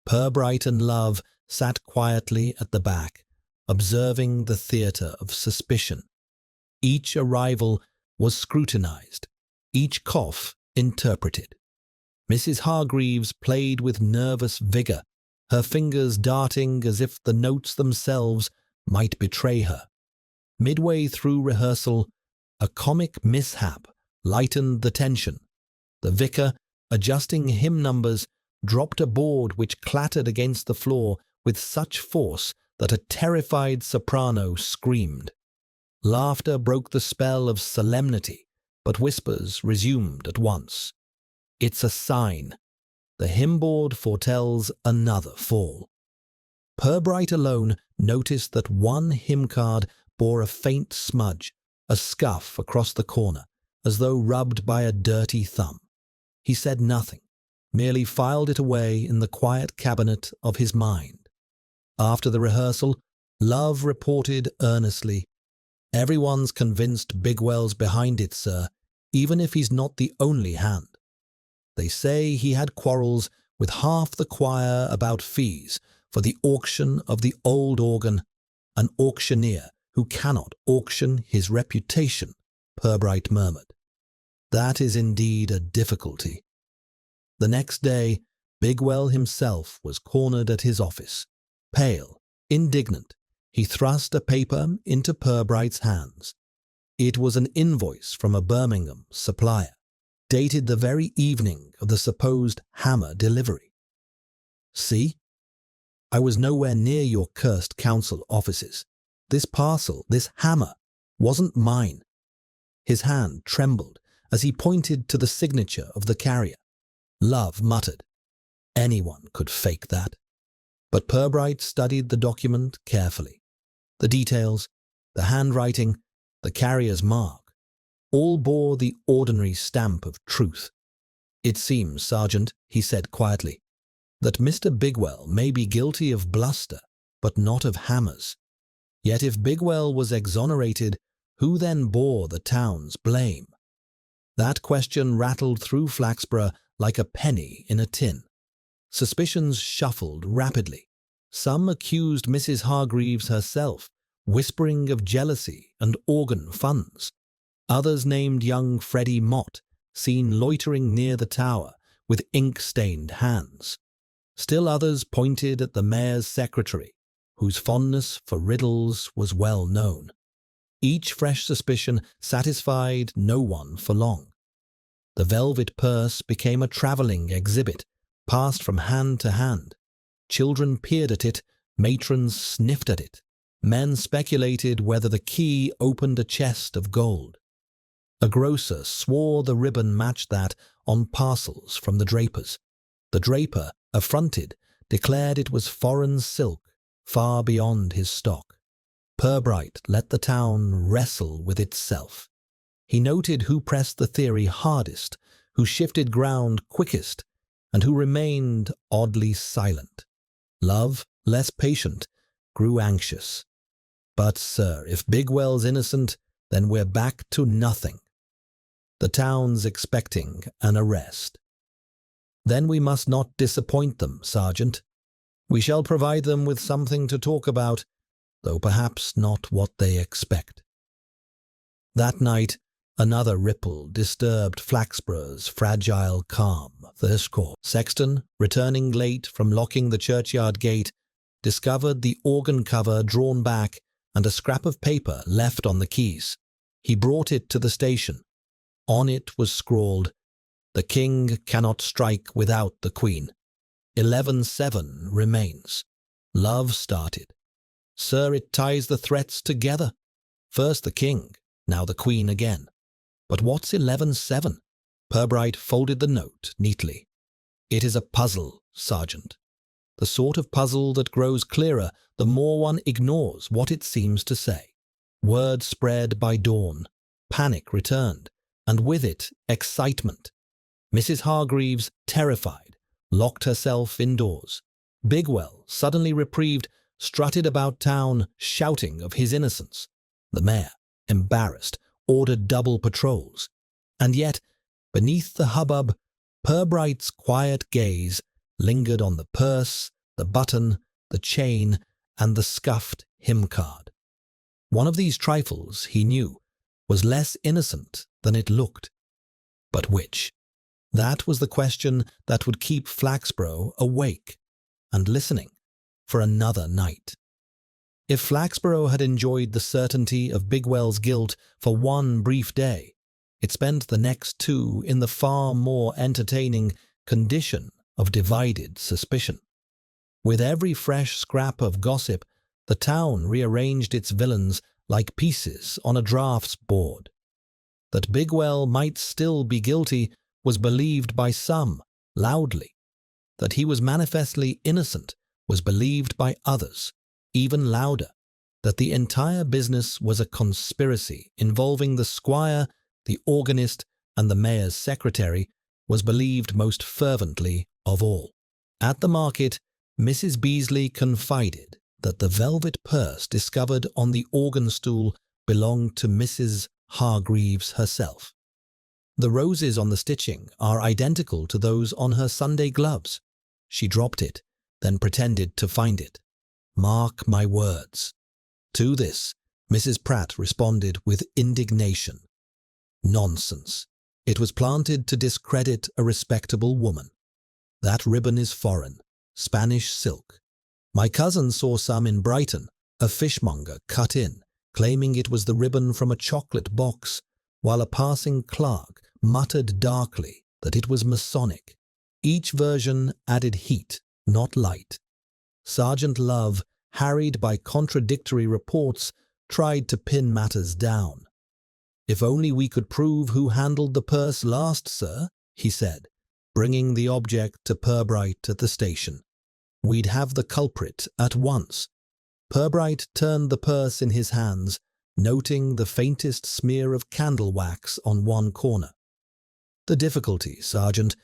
Purbright and Love sat quietly at the back, observing the theatre of suspicion. Each arrival was scrutinized, each cough interpreted. Mrs. Hargreaves played with nervous vigor, her fingers darting as if the notes themselves might betray her. Midway through rehearsal, a comic mishap lightened the tension. The vicar, adjusting hymn numbers, dropped a board which clattered against the floor with such force that a terrified soprano screamed. Laughter broke the spell of solemnity but whispers resumed at once. "It's a sign. The hymnboard foretells another fall." Purbright alone noticed that one hymn card bore a faint smudge, a scuff across the corner, as though rubbed by a dirty thumb. He said nothing, merely filed it away in the quiet cabinet of his mind. After the rehearsal, Love reported earnestly, "Everyone's convinced Bigwell's behind it, sir, even if he's not the only hand. They say he had quarrels with half the choir about fees for the auction of the old organ, an auctioneer who cannot auction his reputation," Purbright murmured. "That is indeed a difficulty." The next day, Bigwell himself was cornered at his office. Pale, indignant, he thrust a paper into Purbright's hands. It was an invoice from a Birmingham supplier, dated the very evening of the supposed hammer delivery. "See? I was nowhere near your cursed council offices. This parcel, this hammer, wasn't mine." His hand trembled as he pointed to the signature of the carrier. Love muttered, "Anyone could fake that." But Purbright studied the document carefully. The details, the handwriting, the carrier's mark, all bore the ordinary stamp of truth. "It seems, Sergeant," he said quietly, "that Mr. Bigwell may be guilty of bluster, but not of hammers. Yet if Bigwell was exonerated, who then bore the town's blame?" That question rattled through Flaxborough like a penny in a tin. Suspicions shuffled rapidly. Some accused Mrs. Hargreaves herself, whispering of jealousy and organ funds. Others named young Freddie Mott, seen loitering near the tower with ink-stained hands. Still others pointed at the mayor's secretary, whose fondness for riddles was well known. Each fresh suspicion satisfied no one for long. The velvet purse became a travelling exhibit, passed from hand to hand. Children peered at it, matrons sniffed at it. Men speculated whether the key opened a chest of gold. A grocer swore the ribbon matched that on parcels from the drapers. The draper, affronted, declared it was foreign silk, far beyond his stock. Purbright let the town wrestle with itself. He noted who pressed the theory hardest, who shifted ground quickest, and who remained oddly silent. Love, less patient, grew anxious. "But, sir, if Bigwell's innocent, then we're back to nothing. The town's expecting an arrest." "Then we must not disappoint them, Sergeant. We shall provide them with something to talk about, though perhaps not what they expect." That night, another ripple disturbed Flaxborough's fragile calm. The sexton, returning late from locking the churchyard gate, discovered the organ cover drawn back and a scrap of paper left on the keys. He brought it to the station. On it was scrawled, "The king cannot strike without the queen. 11-7 remains." Love started. "Sir, it ties the threats together. First the king, now the queen again. But what's 11-7? Purbright folded the note neatly. "It is a puzzle, Sergeant. The sort of puzzle that grows clearer the more one ignores what it seems to say. Word spread by dawn. Panic returned, and with it excitement. Mrs. Hargreaves, terrified, locked herself indoors. Bigwell, suddenly reprieved, strutted about town shouting of his innocence. The mayor, embarrassed, ordered double patrols. And yet, beneath the hubbub, Purbright's quiet gaze lingered on the purse, the button, the chain, and the scuffed hymn card. One of these trifles, he knew, was less innocent than it looked. But which? That was the question that would keep Flaxborough awake and listening for another night. If Flaxborough had enjoyed the certainty of Bigwell's guilt for one brief day, it spent the next two in the far more entertaining condition of divided suspicion. With every fresh scrap of gossip, the town rearranged its villains like pieces on a draughts board. That Bigwell might still be guilty was believed by some, loudly. That he was manifestly innocent was believed by others, even louder. That the entire business was a conspiracy involving the squire, the organist, and the mayor's secretary was believed most fervently of all. At the market, Mrs. Beasley confided that the velvet purse discovered on the organ stool belonged to Mrs. Hargreaves herself. The roses on the stitching are identical to those on her Sunday gloves. She dropped it, then pretended to find it. Mark my words. To this, Mrs. Pratt responded with indignation. Nonsense. It was planted to discredit a respectable woman. That ribbon is foreign, Spanish silk. My cousin saw some in Brighton, a fishmonger cut in, claiming it was the ribbon from a chocolate box, while a passing clerk muttered darkly that it was Masonic. Each version added heat, not light. Sergeant Love, harried by contradictory reports, tried to pin matters down. "If only we could prove who handled the purse last, sir," he said, bringing the object to Purbright at the station. "We'd have the culprit at once." Purbright turned the purse in his hands, noting the faintest smear of candle wax on one corner. "The difficulty, Sergeant,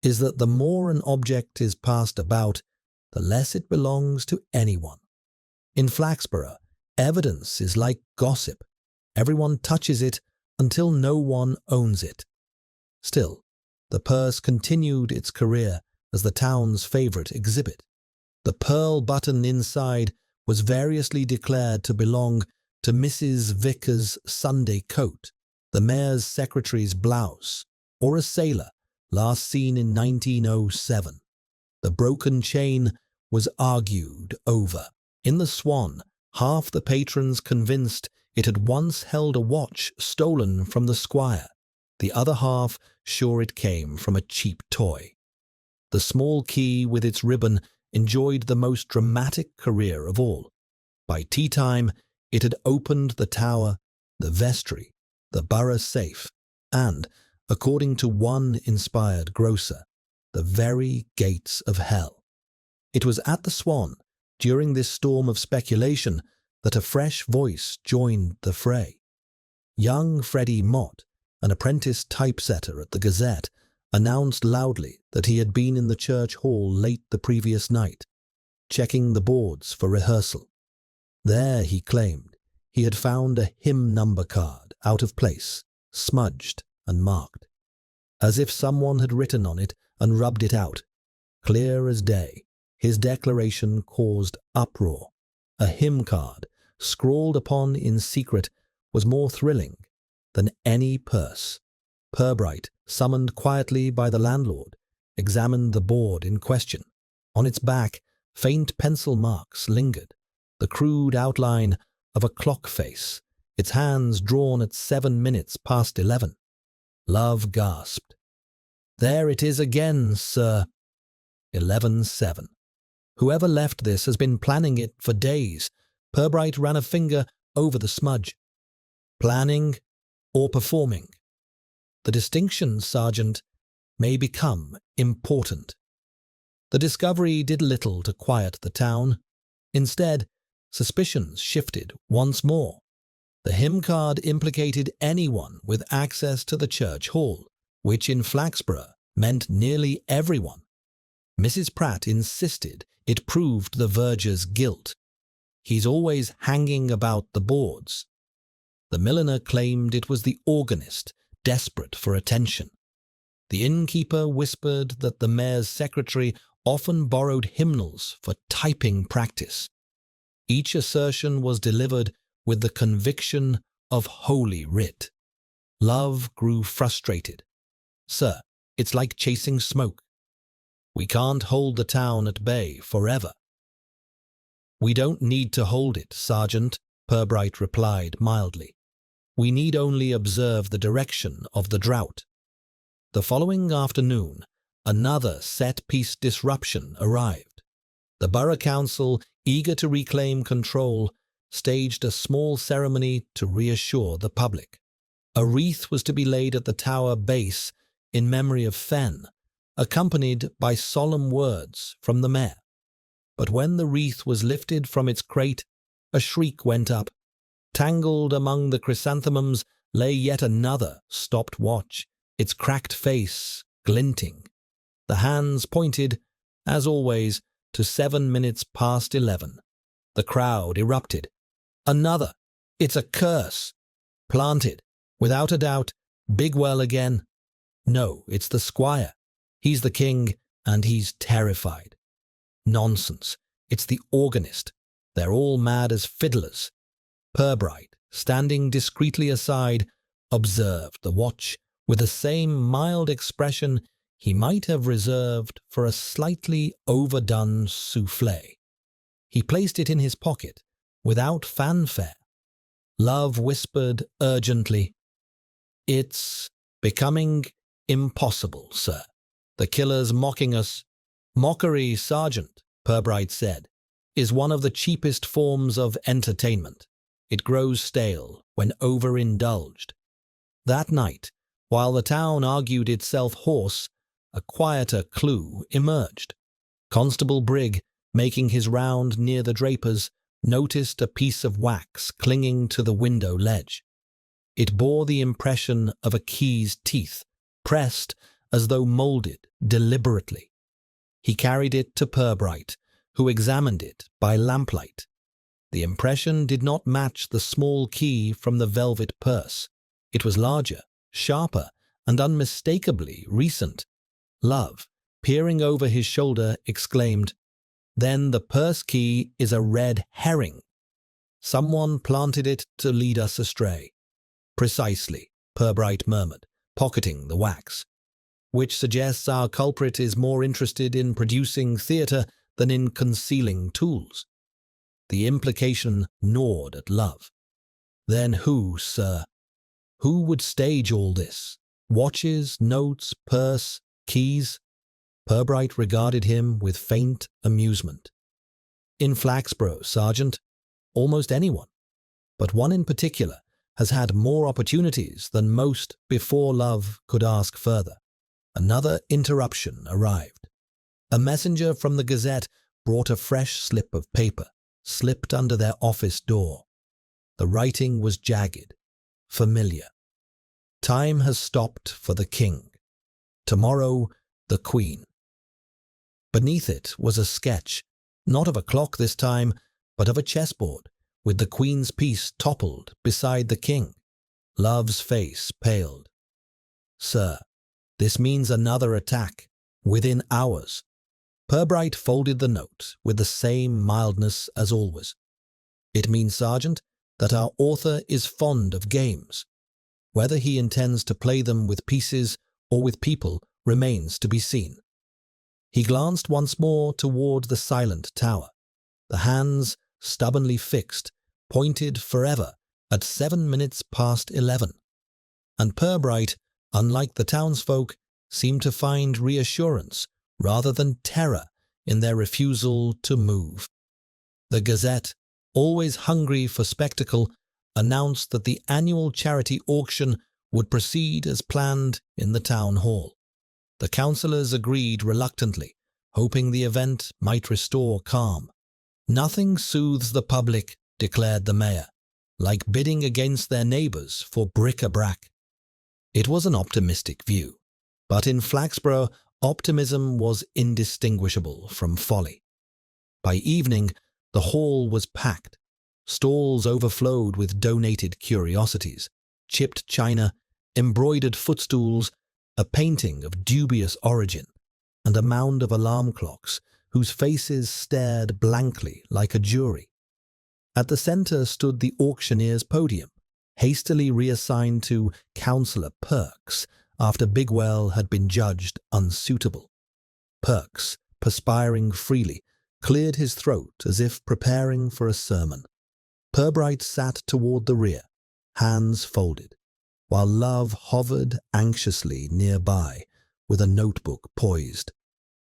is that the more an object is passed about, the less it belongs to anyone. In Flaxborough, evidence is like gossip. Everyone touches it until no one owns it." Still, the purse continued its career as the town's favourite exhibit. The pearl button inside was variously declared to belong to Mrs. Vickers' Sunday coat, the mayor's secretary's blouse, or a sailor last seen in 1907. The broken chain was argued over. In the Swan, half the patrons convinced it had once held a watch stolen from the squire, the other half sure it came from a cheap toy. The small key with its ribbon enjoyed the most dramatic career of all. By tea time, it had opened the tower, the vestry, the borough safe, and, according to one inspired grocer, the very gates of hell. It was at the Swan, during this storm of speculation, that a fresh voice joined the fray. Young Freddie Mott, an apprentice typesetter at the Gazette, announced loudly that he had been in the church hall late the previous night, checking the boards for rehearsal. There, he claimed, he had found a hymn number card out of place, smudged and marked, as if someone had written on it and rubbed it out. Clear as day, his declaration caused uproar. A hymn card, scrawled upon in secret, was more thrilling than any purse. Purbright, summoned quietly by the landlord, examined the board in question. On its back, faint pencil marks lingered, the crude outline of a clock face, its hands drawn at 7 minutes past 11. Love gasped. "There it is again, sir." 11:07. "Whoever left this has been planning it for days." Purbright ran a finger over the smudge. "Planning or performing? The distinction, Sergeant, may become important." The discovery did little to quiet the town. Instead, suspicions shifted once more. The hymn card implicated anyone with access to the church hall, which in Flaxborough meant nearly everyone. Mrs. Pratt insisted it proved the verger's guilt. "He's always hanging about the boards." The milliner claimed it was the organist, desperate for attention. The innkeeper whispered that the mayor's secretary often borrowed hymnals for typing practice. Each assertion was delivered with the conviction of Holy Writ. Love grew frustrated. "Sir, it's like chasing smoke. We can't hold the town at bay forever." "We don't need to hold it, Sergeant," Purbright replied mildly. "We need only observe the direction of the drought." The following afternoon, another set-piece disruption arrived. The Borough Council, eager to reclaim control, staged a small ceremony to reassure the public. A wreath was to be laid at the tower base in memory of Fen, accompanied by solemn words from the mayor. But when the wreath was lifted from its crate, a shriek went up. Tangled among the chrysanthemums lay yet another stopped watch, its cracked face glinting. The hands pointed, as always, to 7 minutes past 11. The crowd erupted. Another! It's a curse! Planted, without a doubt, Bigwell again. No, it's the squire. He's the king, and he's terrified. Nonsense. It's the organist. They're all mad as fiddlers. Purbright, standing discreetly aside, observed the watch with the same mild expression he might have reserved for a slightly overdone soufflé. He placed it in his pocket, without fanfare. Love whispered urgently, "It's becoming impossible, sir. The killer's mocking us." "Mockery, Sergeant," Purbright said, "is one of the cheapest forms of entertainment. It grows stale when overindulged." That night, while the town argued itself hoarse, a quieter clue emerged. Constable Brigg, making his round near the drapers, noticed a piece of wax clinging to the window ledge. It bore the impression of a key's teeth, pressed as though moulded deliberately. He carried it to Purbright, who examined it by lamplight. The impression did not match the small key from the velvet purse. It was larger, sharper, and unmistakably recent. Love, peering over his shoulder, exclaimed, "Then the purse key is a red herring. Someone planted it to lead us astray." "Precisely," Purbright murmured, pocketing the wax. "Which suggests our culprit is more interested in producing theatre than in concealing tools." The implication gnawed at Love. Then who, sir? Who would stage all this? Watches, notes, purse, keys? Purbright regarded him with faint amusement. "In Flaxborough, Sergeant, almost anyone. But one in particular has had more opportunities than most before Love could ask further." Another interruption arrived. A messenger from the Gazette brought a fresh slip of paper, slipped under their office door. The writing was jagged, familiar. "Time has stopped for the king. Tomorrow, the queen." Beneath it was a sketch, not of a clock this time, but of a chessboard, with the queen's piece toppled beside the king. Love's face paled. "Sir, this means another attack, within hours." Purbright folded the note with the same mildness as always. "It means, Sergeant, that our author is fond of games. Whether he intends to play them with pieces or with people remains to be seen." He glanced once more toward the silent tower. The hands, stubbornly fixed, pointed forever at 7 minutes past 11. And Purbright, unlike the townsfolk, seemed to find reassurance rather than terror in their refusal to move. The Gazette, always hungry for spectacle, announced that the annual charity auction would proceed as planned in the town hall. The councillors agreed reluctantly, hoping the event might restore calm. "Nothing soothes the public," declared the mayor, "like bidding against their neighbours for bric-a-brac." It was an optimistic view, but in Flaxborough optimism was indistinguishable from folly. By evening, the hall was packed. Stalls overflowed with donated curiosities, chipped china, embroidered footstools, a painting of dubious origin, and a mound of alarm clocks whose faces stared blankly like a jury. At the centre stood the auctioneer's podium, hastily reassigned to Councillor Perks after Bigwell had been judged unsuitable. Perks, perspiring freely, cleared his throat as if preparing for a sermon. Purbright sat toward the rear, hands folded, while Love hovered anxiously nearby with a notebook poised.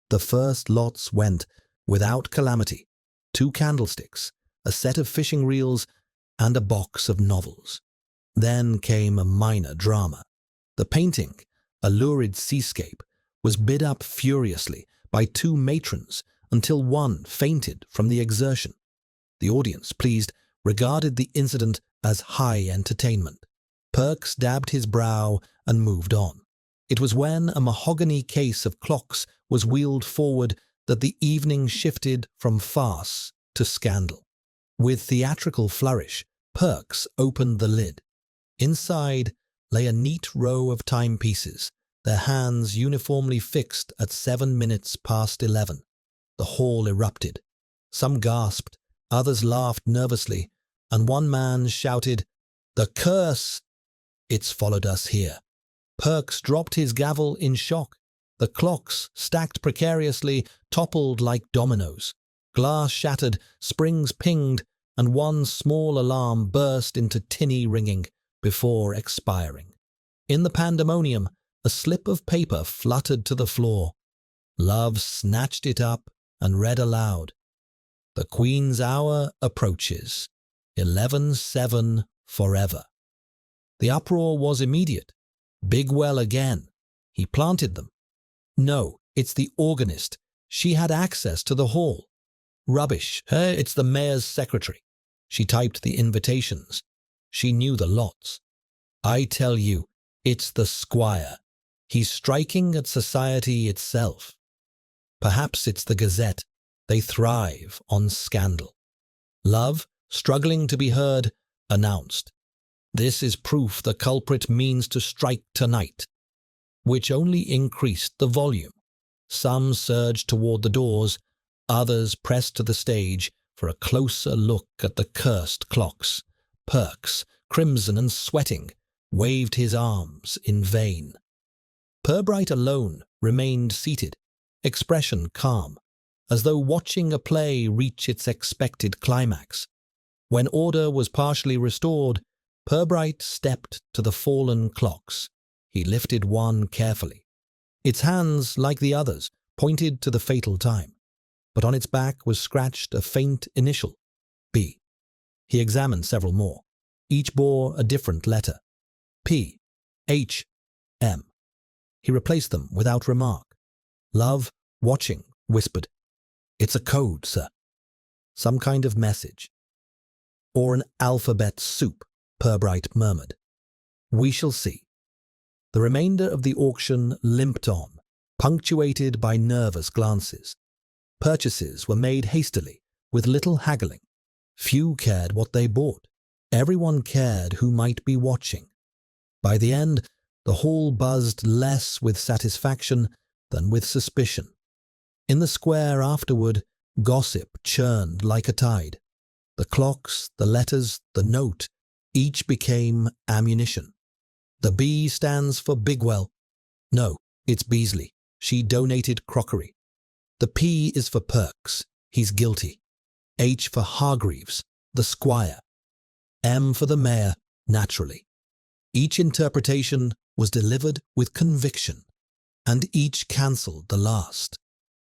The first lots went without calamity: 2 candlesticks, a set of fishing reels, and a box of novels. Then came a minor drama. The painting, a lurid seascape, was bid up furiously by two matrons until one fainted from the exertion. The audience, pleased, regarded the incident as high entertainment. Perks dabbed his brow and moved on. It was when a mahogany case of clocks was wheeled forward that the evening shifted from farce to scandal. With theatrical flourish, Perks opened the lid. Inside lay a neat row of timepieces, their hands uniformly fixed at 7 minutes past 11. The hall erupted. Some gasped, others laughed nervously, and one man shouted, "The curse!" It's followed us here. Perks dropped his gavel in shock. The clocks, stacked precariously, toppled like dominoes. Glass shattered, springs pinged, and one small alarm burst into tinny ringing before expiring. In the pandemonium, a slip of paper fluttered to the floor. Love snatched it up and read aloud, "The Queen's hour approaches. 11:07 forever." The uproar was immediate. Bigwell again. He planted them. "No, it's the organist. She had access to the hall." "Rubbish. It's the mayor's secretary. She typed the invitations. She knew the lots." "I tell you, it's the squire. He's striking at society itself." "Perhaps it's the Gazette. They thrive on scandal." Love, struggling to be heard, announced, "This is proof the culprit means to strike tonight," which only increased the volume. Some surged toward the doors, others pressed to the stage for a closer look at the cursed clocks. Perks, crimson and sweating, waved his arms in vain. Purbright alone remained seated, expression calm, as though watching a play reach its expected climax. When order was partially restored, Purbright stepped to the fallen clocks. He lifted one carefully. Its hands, like the others, pointed to the fatal time, but on its back was scratched a faint initial, B. He examined several more. Each bore a different letter, P, H, M. He replaced them without remark. Love, watching, whispered, "It's a code, sir." "Some kind of message." "Or an alphabet soup," Purbright murmured. "We shall see." The remainder of the auction limped on, punctuated by nervous glances. Purchases were made hastily, with little haggling. Few cared what they bought. Everyone cared who might be watching. By the end, the hall buzzed less with satisfaction than with suspicion. In the square afterward, gossip churned like a tide. The clocks, the letters, the note, each became ammunition. The B stands for Bigwell. No, it's Beasley. She donated crockery. The P is for Perks. He's guilty. H for Hargreaves, the squire. M for the mayor, naturally. Each interpretation was delivered with conviction, and each cancelled the last.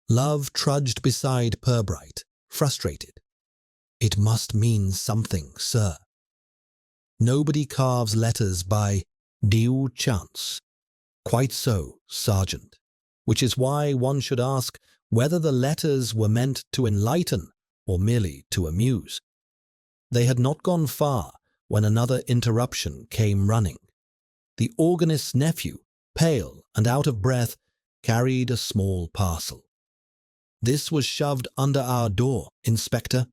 Love trudged beside Purbright, frustrated. "It must mean something, sir." Nobody carves letters by due chance. Quite so, Sergeant. Which is why one should ask whether the letters were meant to enlighten or merely to amuse. They had not gone far when another interruption came running. The organist's nephew, pale and out of breath, carried a small parcel. "This was shoved under our door, Inspector."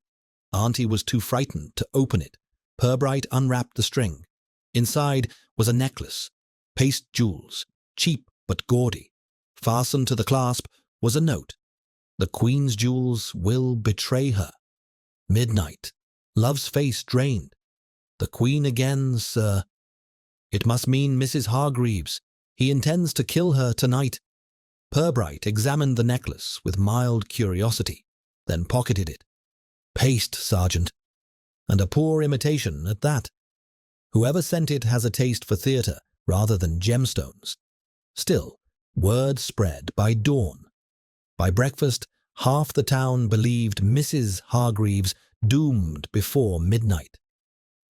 Auntie was too frightened to open it. Purbright unwrapped the string. Inside was a necklace, paste jewels, cheap but gaudy. Fastened to the clasp was a note. "The Queen's jewels will betray her. Midnight." Love's face drained. "The Queen again, sir." "It must mean Mrs. Hargreaves. He intends to kill her tonight." Purbright examined the necklace with mild curiosity, then pocketed it. "Paste, Sergeant. And a poor imitation at that. Whoever sent it has a taste for theatre rather than gemstones." Still, word spread by dawn. By breakfast, half the town believed Mrs. Hargreaves doomed before midnight.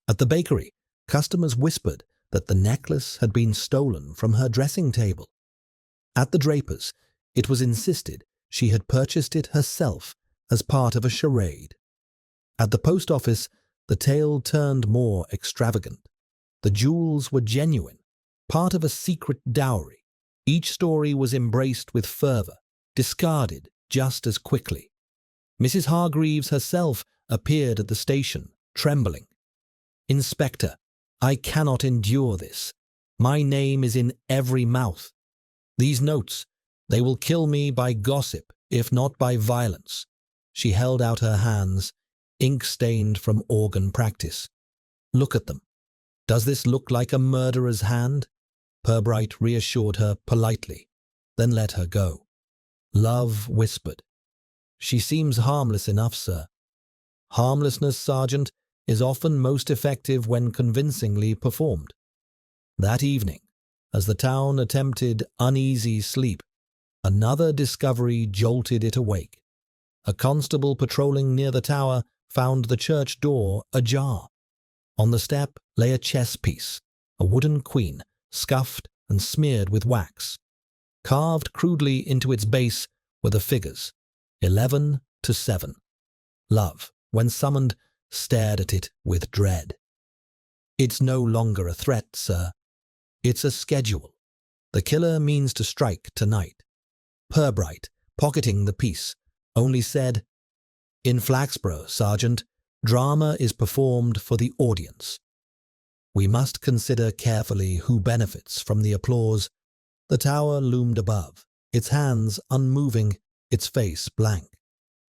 At the bakery, Customers whispered that the necklace had been stolen from her dressing table. At the draper's, it was insisted she had purchased it herself as part of a charade. At the post office, the tale turned more extravagant. The jewels were genuine, part of a secret dowry. Each story was embraced with fervour, discarded just as quickly. Mrs. Hargreaves herself appeared at the station, trembling. "Inspector, I cannot endure this. My name is in every mouth. These notes, they will kill me by gossip, if not by violence." She held out her hands, ink-stained from organ practice. "Look at them. Does this look like a murderer's hand?" Purbright reassured her politely, then let her go. Love whispered, "She seems harmless enough, sir." Harmlessness, Sergeant, is often most effective when convincingly performed. That evening, as the town attempted uneasy sleep, another discovery jolted it awake. A constable patrolling near the tower found the church door ajar. On the step lay a chess piece, a wooden queen, scuffed and smeared with wax. Carved crudely into its base were the figures, 11 to 7. Love, when summoned, stared at it with dread. "It's no longer a threat, sir. It's a schedule. The killer means to strike tonight." Purbright, pocketing the piece, only said, "In Flaxborough, Sergeant, drama is performed for the audience. We must consider carefully who benefits from the applause." The tower loomed above, its hands unmoving, its face blank.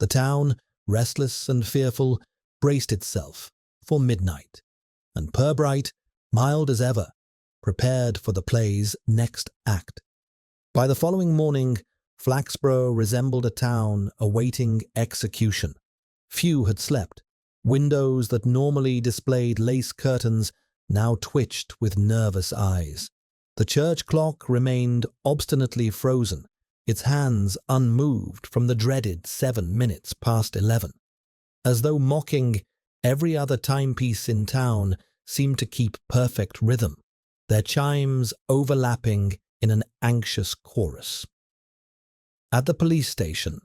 The town, restless and fearful, braced itself for midnight, and Purbright, mild as ever, prepared for the play's next act. By the following morning, Flaxborough resembled a town awaiting execution. Few had slept. Windows that normally displayed lace curtains now twitched with nervous eyes. The church clock remained obstinately frozen, its hands unmoved from the dreaded 7 minutes past 11. As though mocking, every other timepiece in town seemed to keep perfect rhythm, their chimes overlapping in an anxious chorus. At the police station,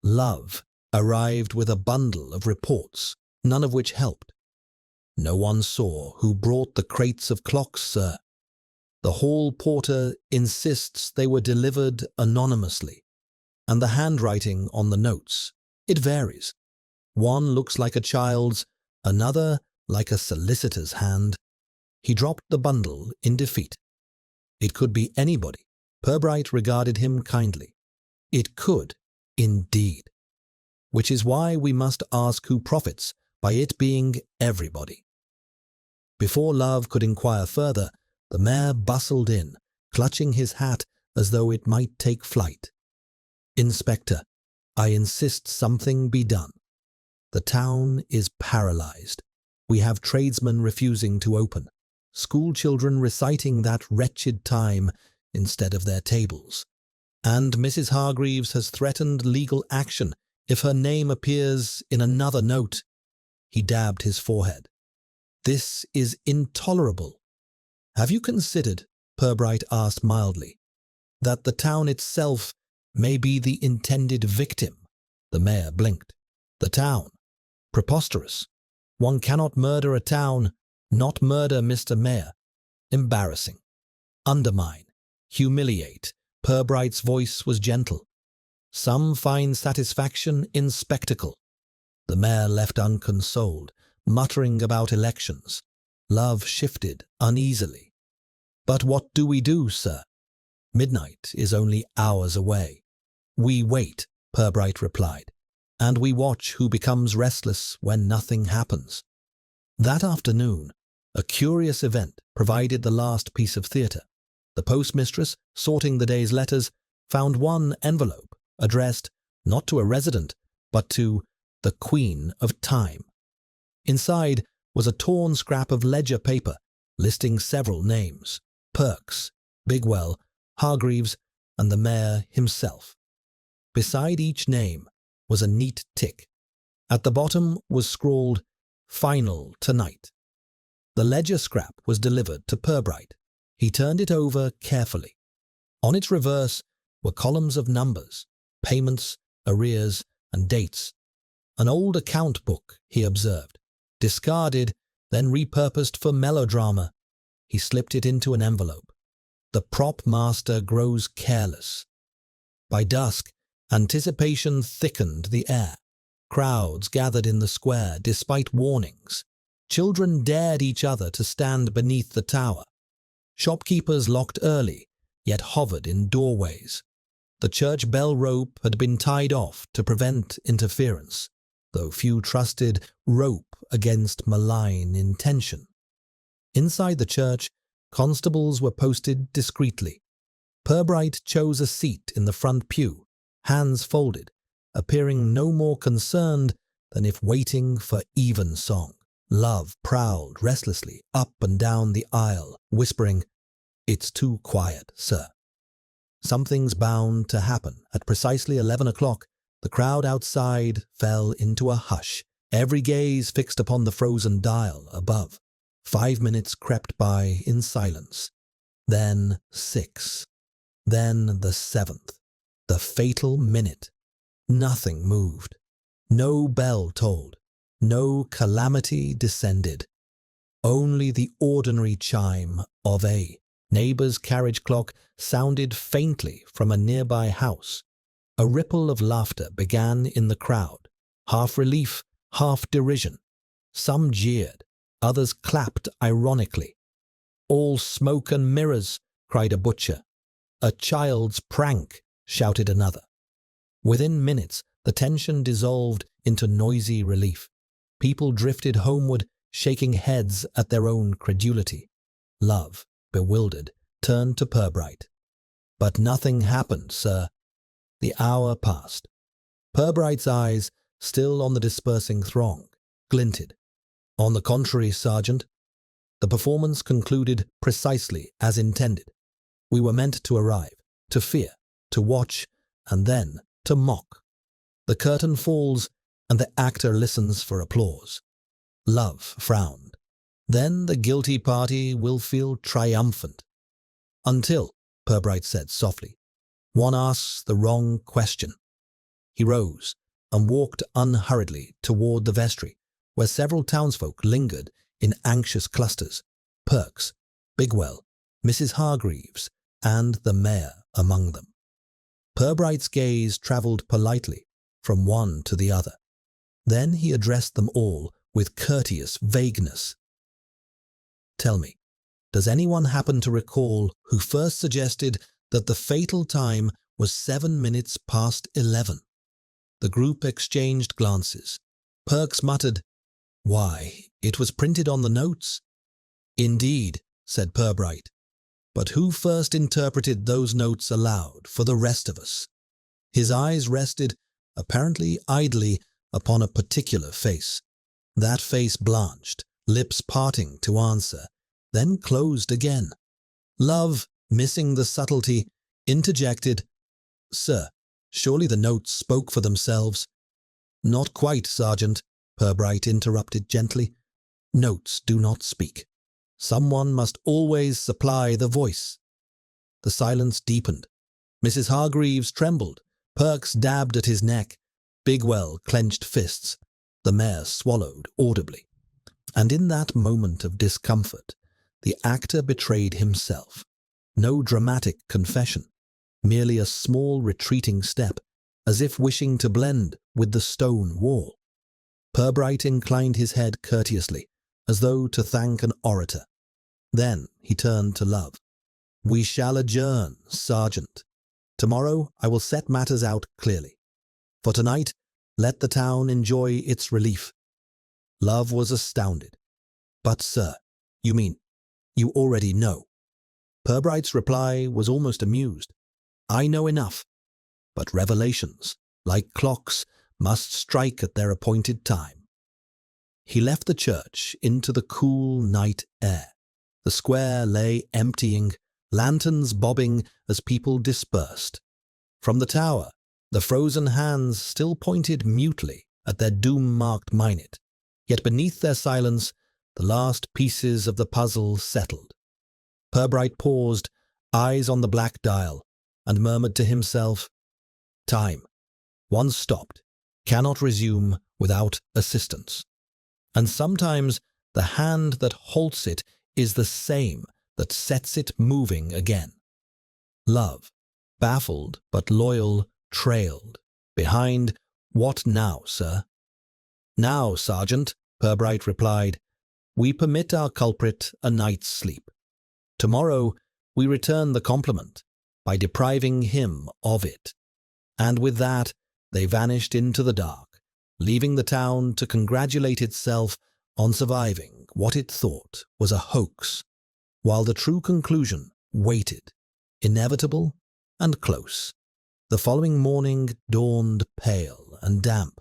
Love arrived with a bundle of reports, none of which helped. "No one saw who brought the crates of clocks, sir. The hall porter insists they were delivered anonymously, and the handwriting on the notes, it varies. One looks like a child's, another like a solicitor's hand." He dropped the bundle in defeat. It could be anybody. Purbright regarded him kindly. It could, indeed. Which is why we must ask who profits by it being everybody. Before Love could inquire further, the mayor bustled in, clutching his hat as though it might take flight. "Inspector, I insist something be done. The town is paralyzed. We have tradesmen refusing to open, schoolchildren reciting that wretched time instead of their tables. And Mrs. Hargreaves has threatened legal action if her name appears in another note." He dabbed his forehead. "This is intolerable." "Have you considered," Purbright asked mildly, "that the town itself may be the intended victim?" The mayor blinked. "The town? Preposterous. One cannot murder a town, not murder Mr. Mayor. Embarrassing. Undermine. Humiliate." Purbright's voice was gentle. "Some find satisfaction in spectacle." The mayor left unconsoled, muttering about elections. Love shifted uneasily. "But what do we do, sir? Midnight is only hours away." "We wait," Purbright replied, "and we watch who becomes restless when nothing happens." That afternoon, a curious event provided the last piece of theatre. The postmistress, sorting the day's letters, found one envelope addressed not to a resident, but to the Queen of Time. Inside was a torn scrap of ledger paper listing several names: Perks, Bigwell, Hargreaves, and the mayor himself. Beside each name was a neat tick. At the bottom was scrawled, "Final tonight." The ledger scrap was delivered to Purbright. He turned it over carefully. On its reverse were columns of numbers, payments, arrears, and dates. An old account book, he observed, discarded, then repurposed for melodrama. He slipped it into an envelope. The prop master grows careless. By dusk, anticipation thickened the air. Crowds gathered in the square despite warnings. Children dared each other to stand beneath the tower. Shopkeepers locked early, yet hovered in doorways. The church bell rope had been tied off to prevent interference, though few trusted rope against malign intention. Inside the church, constables were posted discreetly. Purbright chose a seat in the front pew, hands folded, appearing no more concerned than if waiting for evensong. Love prowled restlessly up and down the aisle, whispering, "It's too quiet, sir." Something's bound to happen. At precisely 11 o'clock, the crowd outside fell into a hush, every gaze fixed upon the frozen dial above. 5 minutes crept by in silence. Then 6. Then the 7th. The fatal minute. Nothing moved. No bell tolled. No calamity descended. Only the ordinary chime of a neighbor's carriage clock sounded faintly from a nearby house. A ripple of laughter began in the crowd, half relief, half derision. Some jeered, others clapped ironically. "All smoke and mirrors," cried a butcher. "A child's prank," shouted another. Within minutes, the tension dissolved into noisy relief. People drifted homeward, shaking heads at their own credulity. Love, bewildered, turned to Purbright. "But nothing happened, sir." The hour passed. Purbright's eyes, still on the dispersing throng, glinted. "On the contrary, Sergeant, the performance concluded precisely as intended. We were meant to arrive, to fear, to watch, and then to mock. The curtain falls, and the actor listens for applause." Love frowned. "Then the guilty party will feel triumphant." "Until," Purbright said softly, "one asks the wrong question." He rose and walked unhurriedly toward the vestry, where several townsfolk lingered in anxious clusters, Perks, Bigwell, Mrs. Hargreaves, and the mayor among them. Purbright's gaze travelled politely from one to the other. Then he addressed them all with courteous vagueness. "Tell me, does anyone happen to recall who first suggested that the fatal time was 7 minutes past 11? The group exchanged glances. Perks muttered, "Why, it was printed on the notes." "Indeed," said Purbright. "But who first interpreted those notes aloud for the rest of us?" His eyes rested, apparently idly, upon a particular face. That face blanched, lips parting to answer, then closed again. Love, missing the subtlety, interjected, "Sir, surely the notes spoke for themselves." "Not quite, Sergeant," Purbright interrupted gently. "Notes do not speak. Someone must always supply the voice." The silence deepened. Mrs. Hargreaves trembled. Perks dabbed at his neck. Bigwell clenched fists. The mayor swallowed audibly. And in that moment of discomfort, the actor betrayed himself. No dramatic confession, merely a small retreating step, as if wishing to blend with the stone wall. Purbright inclined his head courteously, as though to thank an orator. Then he turned to Love. "We shall adjourn, Sergeant. Tomorrow I will set matters out clearly. For tonight, let the town enjoy its relief." Love was astounded. "But, sir, you mean, you already know?" Purbright's reply was almost amused. "I know enough. But revelations, like clocks, must strike at their appointed time." He left the church into the cool night air. The square lay emptying, lanterns bobbing as people dispersed. From the tower, the frozen hands still pointed mutely at their doom-marked minute, yet beneath their silence, the last pieces of the puzzle settled. Purbright paused, eyes on the black dial, and murmured to himself, "Time, once stopped, cannot resume without assistance. And sometimes the hand that halts it is the same that sets it moving again." Love, baffled but loyal, trailed. Behind, "What now, sir?" "Now, Sergeant," Purbright replied, "we permit our culprit a night's sleep. Tomorrow we return the compliment by depriving him of it." And with that they vanished into the dark, leaving the town to congratulate itself on surviving what it thought was a hoax, while the true conclusion waited, inevitable and close. The following morning dawned pale and damp,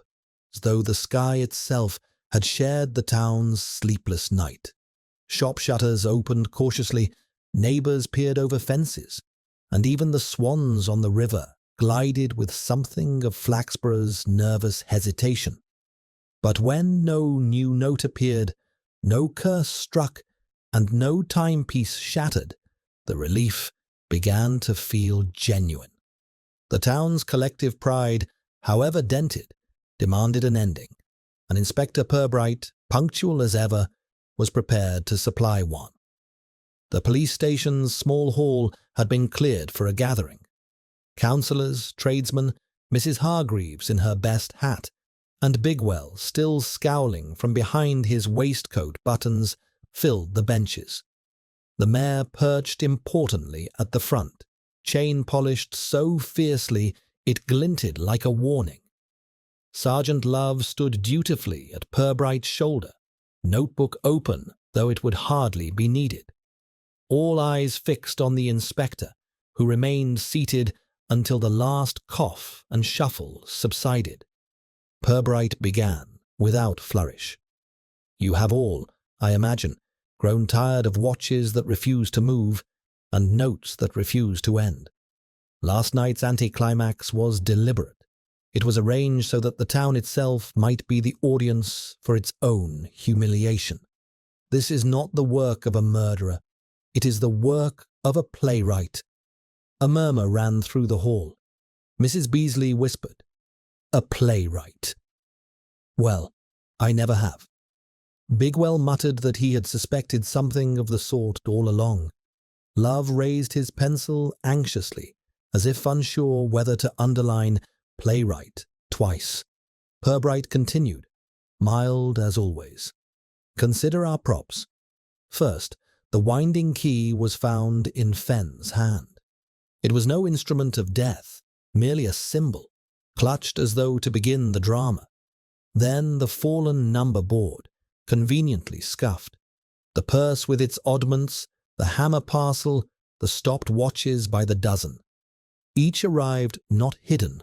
as though the sky itself had shared the town's sleepless night. Shop shutters opened cautiously, neighbors peered over fences, and even the swans on the river glided with something of Flaxborough's nervous hesitation. But when no new note appeared, no curse struck, and no timepiece shattered, the relief began to feel genuine. The town's collective pride, however dented, demanded an ending, and Inspector Purbright, punctual as ever, was prepared to supply one. The police station's small hall had been cleared for a gathering. Councillors, tradesmen, Mrs. Hargreaves in her best hat, and Bigwell, still scowling from behind his waistcoat buttons, filled the benches. The mayor perched importantly at the front, chain polished so fiercely it glinted like a warning. Sergeant Love stood dutifully at Purbright's shoulder, notebook open though it would hardly be needed. All eyes fixed on the inspector, who remained seated until the last cough and shuffle subsided. Purbright began, without flourish. "You have all, I imagine, grown tired of watches that refuse to move, and notes that refuse to end. Last night's anticlimax was deliberate. It was arranged so that the town itself might be the audience for its own humiliation. This is not the work of a murderer. It is the work of a playwright." A murmur ran through the hall. Mrs. Beasley whispered, "A playwright. Well, I never have." Bigwell muttered that he had suspected something of the sort all along. Love raised his pencil anxiously, as if unsure whether to underline playwright twice. Purbright continued, mild as always. "Consider our props. First, the winding key was found in Fenn's hand. It was no instrument of death, merely a symbol, clutched as though to begin the drama. Then the fallen number board, conveniently scuffed. The purse with its oddments, the hammer parcel, the stopped watches by the dozen. Each arrived not hidden,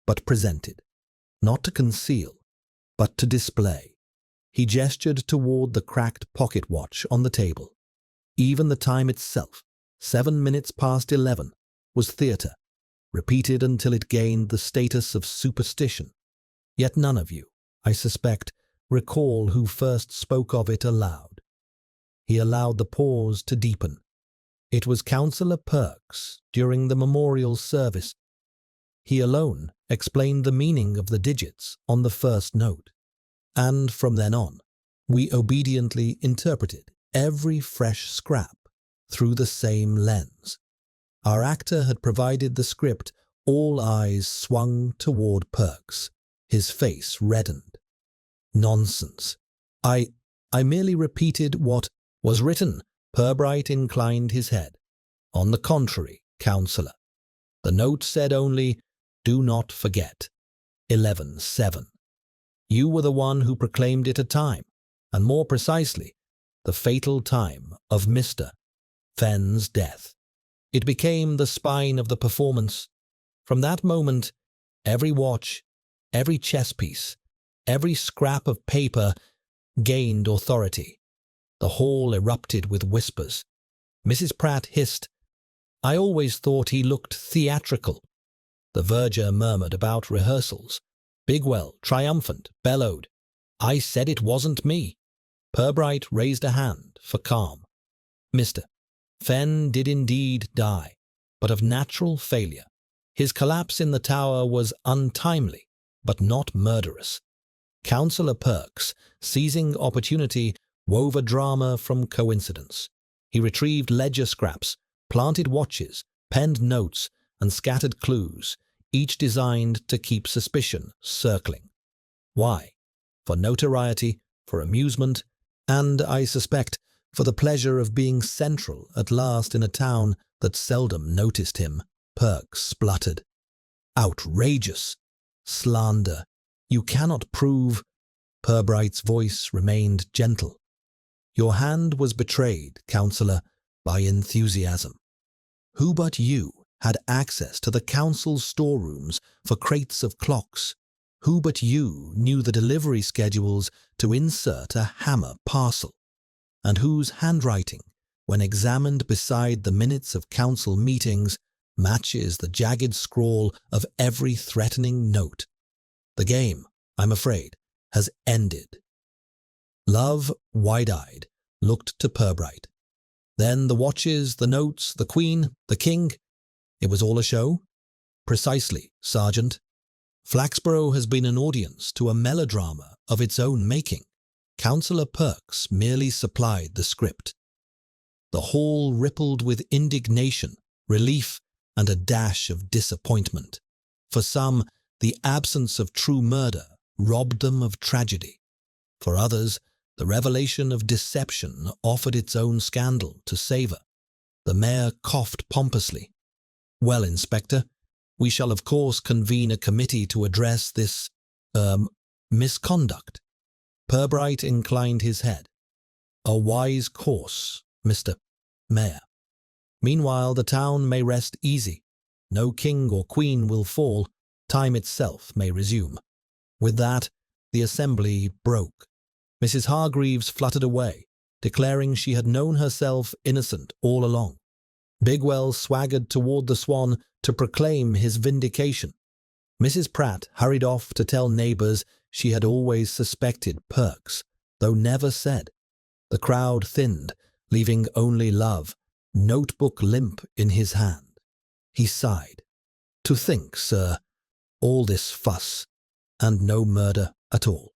but presented. Not to conceal, but to display. He gestured toward the cracked pocket watch on the table. Even the time itself, 7 minutes past 11, was theatre, repeated until it gained the status of superstition. Yet none of you, I suspect, recall who first spoke of it aloud. He allowed the pause to deepen. It was Councillor Perks during the memorial service. He alone explained the meaning of the digits on the first note. And from then on, we obediently interpreted every fresh scrap through the same lens. Our actor had provided the script. All eyes swung toward Perks. His face reddened. "Nonsense. I merely repeated what was written." Purbright inclined his head. "On the contrary, Councillor. The note said only, 'Do not forget. 11/7. You were the one who proclaimed it a time, and more precisely, the fatal time of Mr. Fenn's death. It became the spine of the performance. From that moment, every watch, every chess piece, every scrap of paper gained authority. The hall erupted with whispers. Mrs. Pratt hissed, 'I always thought he looked theatrical.' The verger murmured about rehearsals. Bigwell, triumphant, bellowed, 'I said it wasn't me.' Purbright raised a hand for calm. Mr. Fenn did indeed die, but of natural failure. His collapse in the tower was untimely, but not murderous. Councillor Perks, seizing opportunity, wove a drama from coincidence. He retrieved ledger scraps, planted watches, penned notes, and scattered clues, each designed to keep suspicion circling. Why? For notoriety, for amusement, and, I suspect, for the pleasure of being central at last in a town that seldom noticed him. Perks spluttered. Outrageous! Slander! You cannot prove— Purbright's voice remained gentle. Your hand was betrayed, Councillor, by enthusiasm. Who but you had access to the council's storerooms for crates of clocks? Who but you knew the delivery schedules to insert a hammer parcel? And whose handwriting, when examined beside the minutes of council meetings, matches the jagged scrawl of every threatening note? The game, I'm afraid, has ended. Love, wide-eyed, looked to Purbright. Then the watches, the notes, the Queen, the King. It was all a show? Precisely, Sergeant. Flaxborough has been an audience to a melodrama of its own making. Councillor Perks merely supplied the script. The hall rippled with indignation, relief, and a dash of disappointment. For some, the absence of true murder robbed them of tragedy. For others, the revelation of deception offered its own scandal to savour. The mayor coughed pompously. Well, Inspector, we shall of course convene a committee to address this, misconduct. Purbright inclined his head. A wise course, Mr. Mayor. Meanwhile, the town may rest easy. No king or queen will fall. Time itself may resume. With that, the assembly broke. Mrs. Hargreaves fluttered away, declaring she had known herself innocent all along. Bigwell swaggered toward the Swan to proclaim his vindication. Mrs. Pratt hurried off to tell neighbours she had always suspected Perks, though never said. The crowd thinned, leaving only Love, notebook limp in his hand. He sighed. To think, sir, all this fuss, and no murder at all.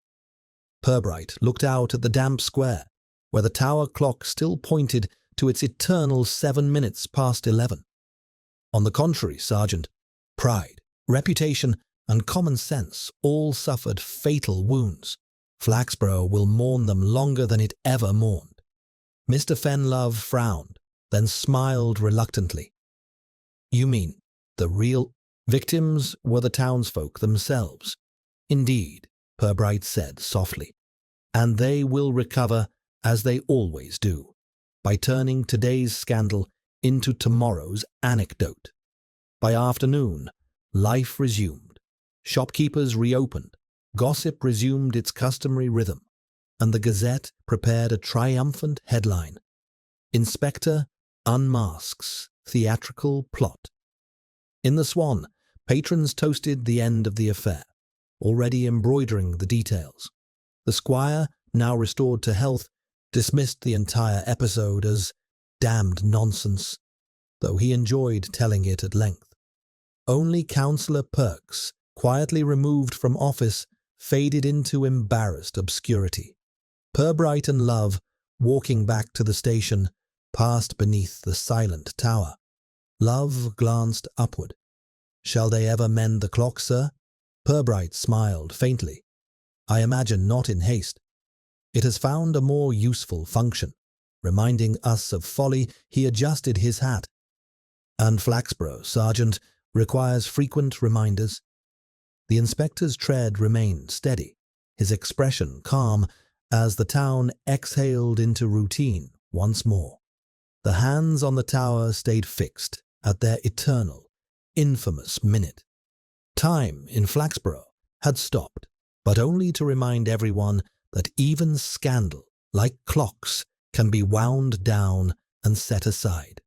Purbright looked out at the damp square, where the tower clock still pointed to its eternal 7 minutes past 11. On the contrary, Sergeant, pride, reputation, and common sense all suffered fatal wounds. Flaxborough will mourn them longer than it ever mourned. Mr. Fenlove frowned, then smiled reluctantly. You mean the real victims were the townsfolk themselves? Indeed, Purbright said softly, and they will recover, as they always do, by turning today's scandal into tomorrow's anecdote. By afternoon, life resumed. Shopkeepers reopened, gossip resumed its customary rhythm, and the Gazette prepared a triumphant headline. Inspector unmasks theatrical plot. In the Swan, patrons toasted the end of the affair, already embroidering the details. The squire, now restored to health, dismissed the entire episode as damned nonsense, though he enjoyed telling it at length. Only Councillor Perks, quietly removed from office, faded into embarrassed obscurity. Purbright and Love, walking back to the station, passed beneath the silent tower. Love glanced upward. Shall they ever mend the clock, sir? Purbright smiled faintly. I imagine not in haste. It has found a more useful function. Reminding us of folly, he adjusted his hat. And Flaxborough, Sergeant, requires frequent reminders. The inspector's tread remained steady, his expression calm, as the town exhaled into routine once more. The hands on the tower stayed fixed at their eternal, infamous minute. Time in Flaxborough had stopped, but only to remind everyone that even scandal, like clocks, can be wound down and set aside.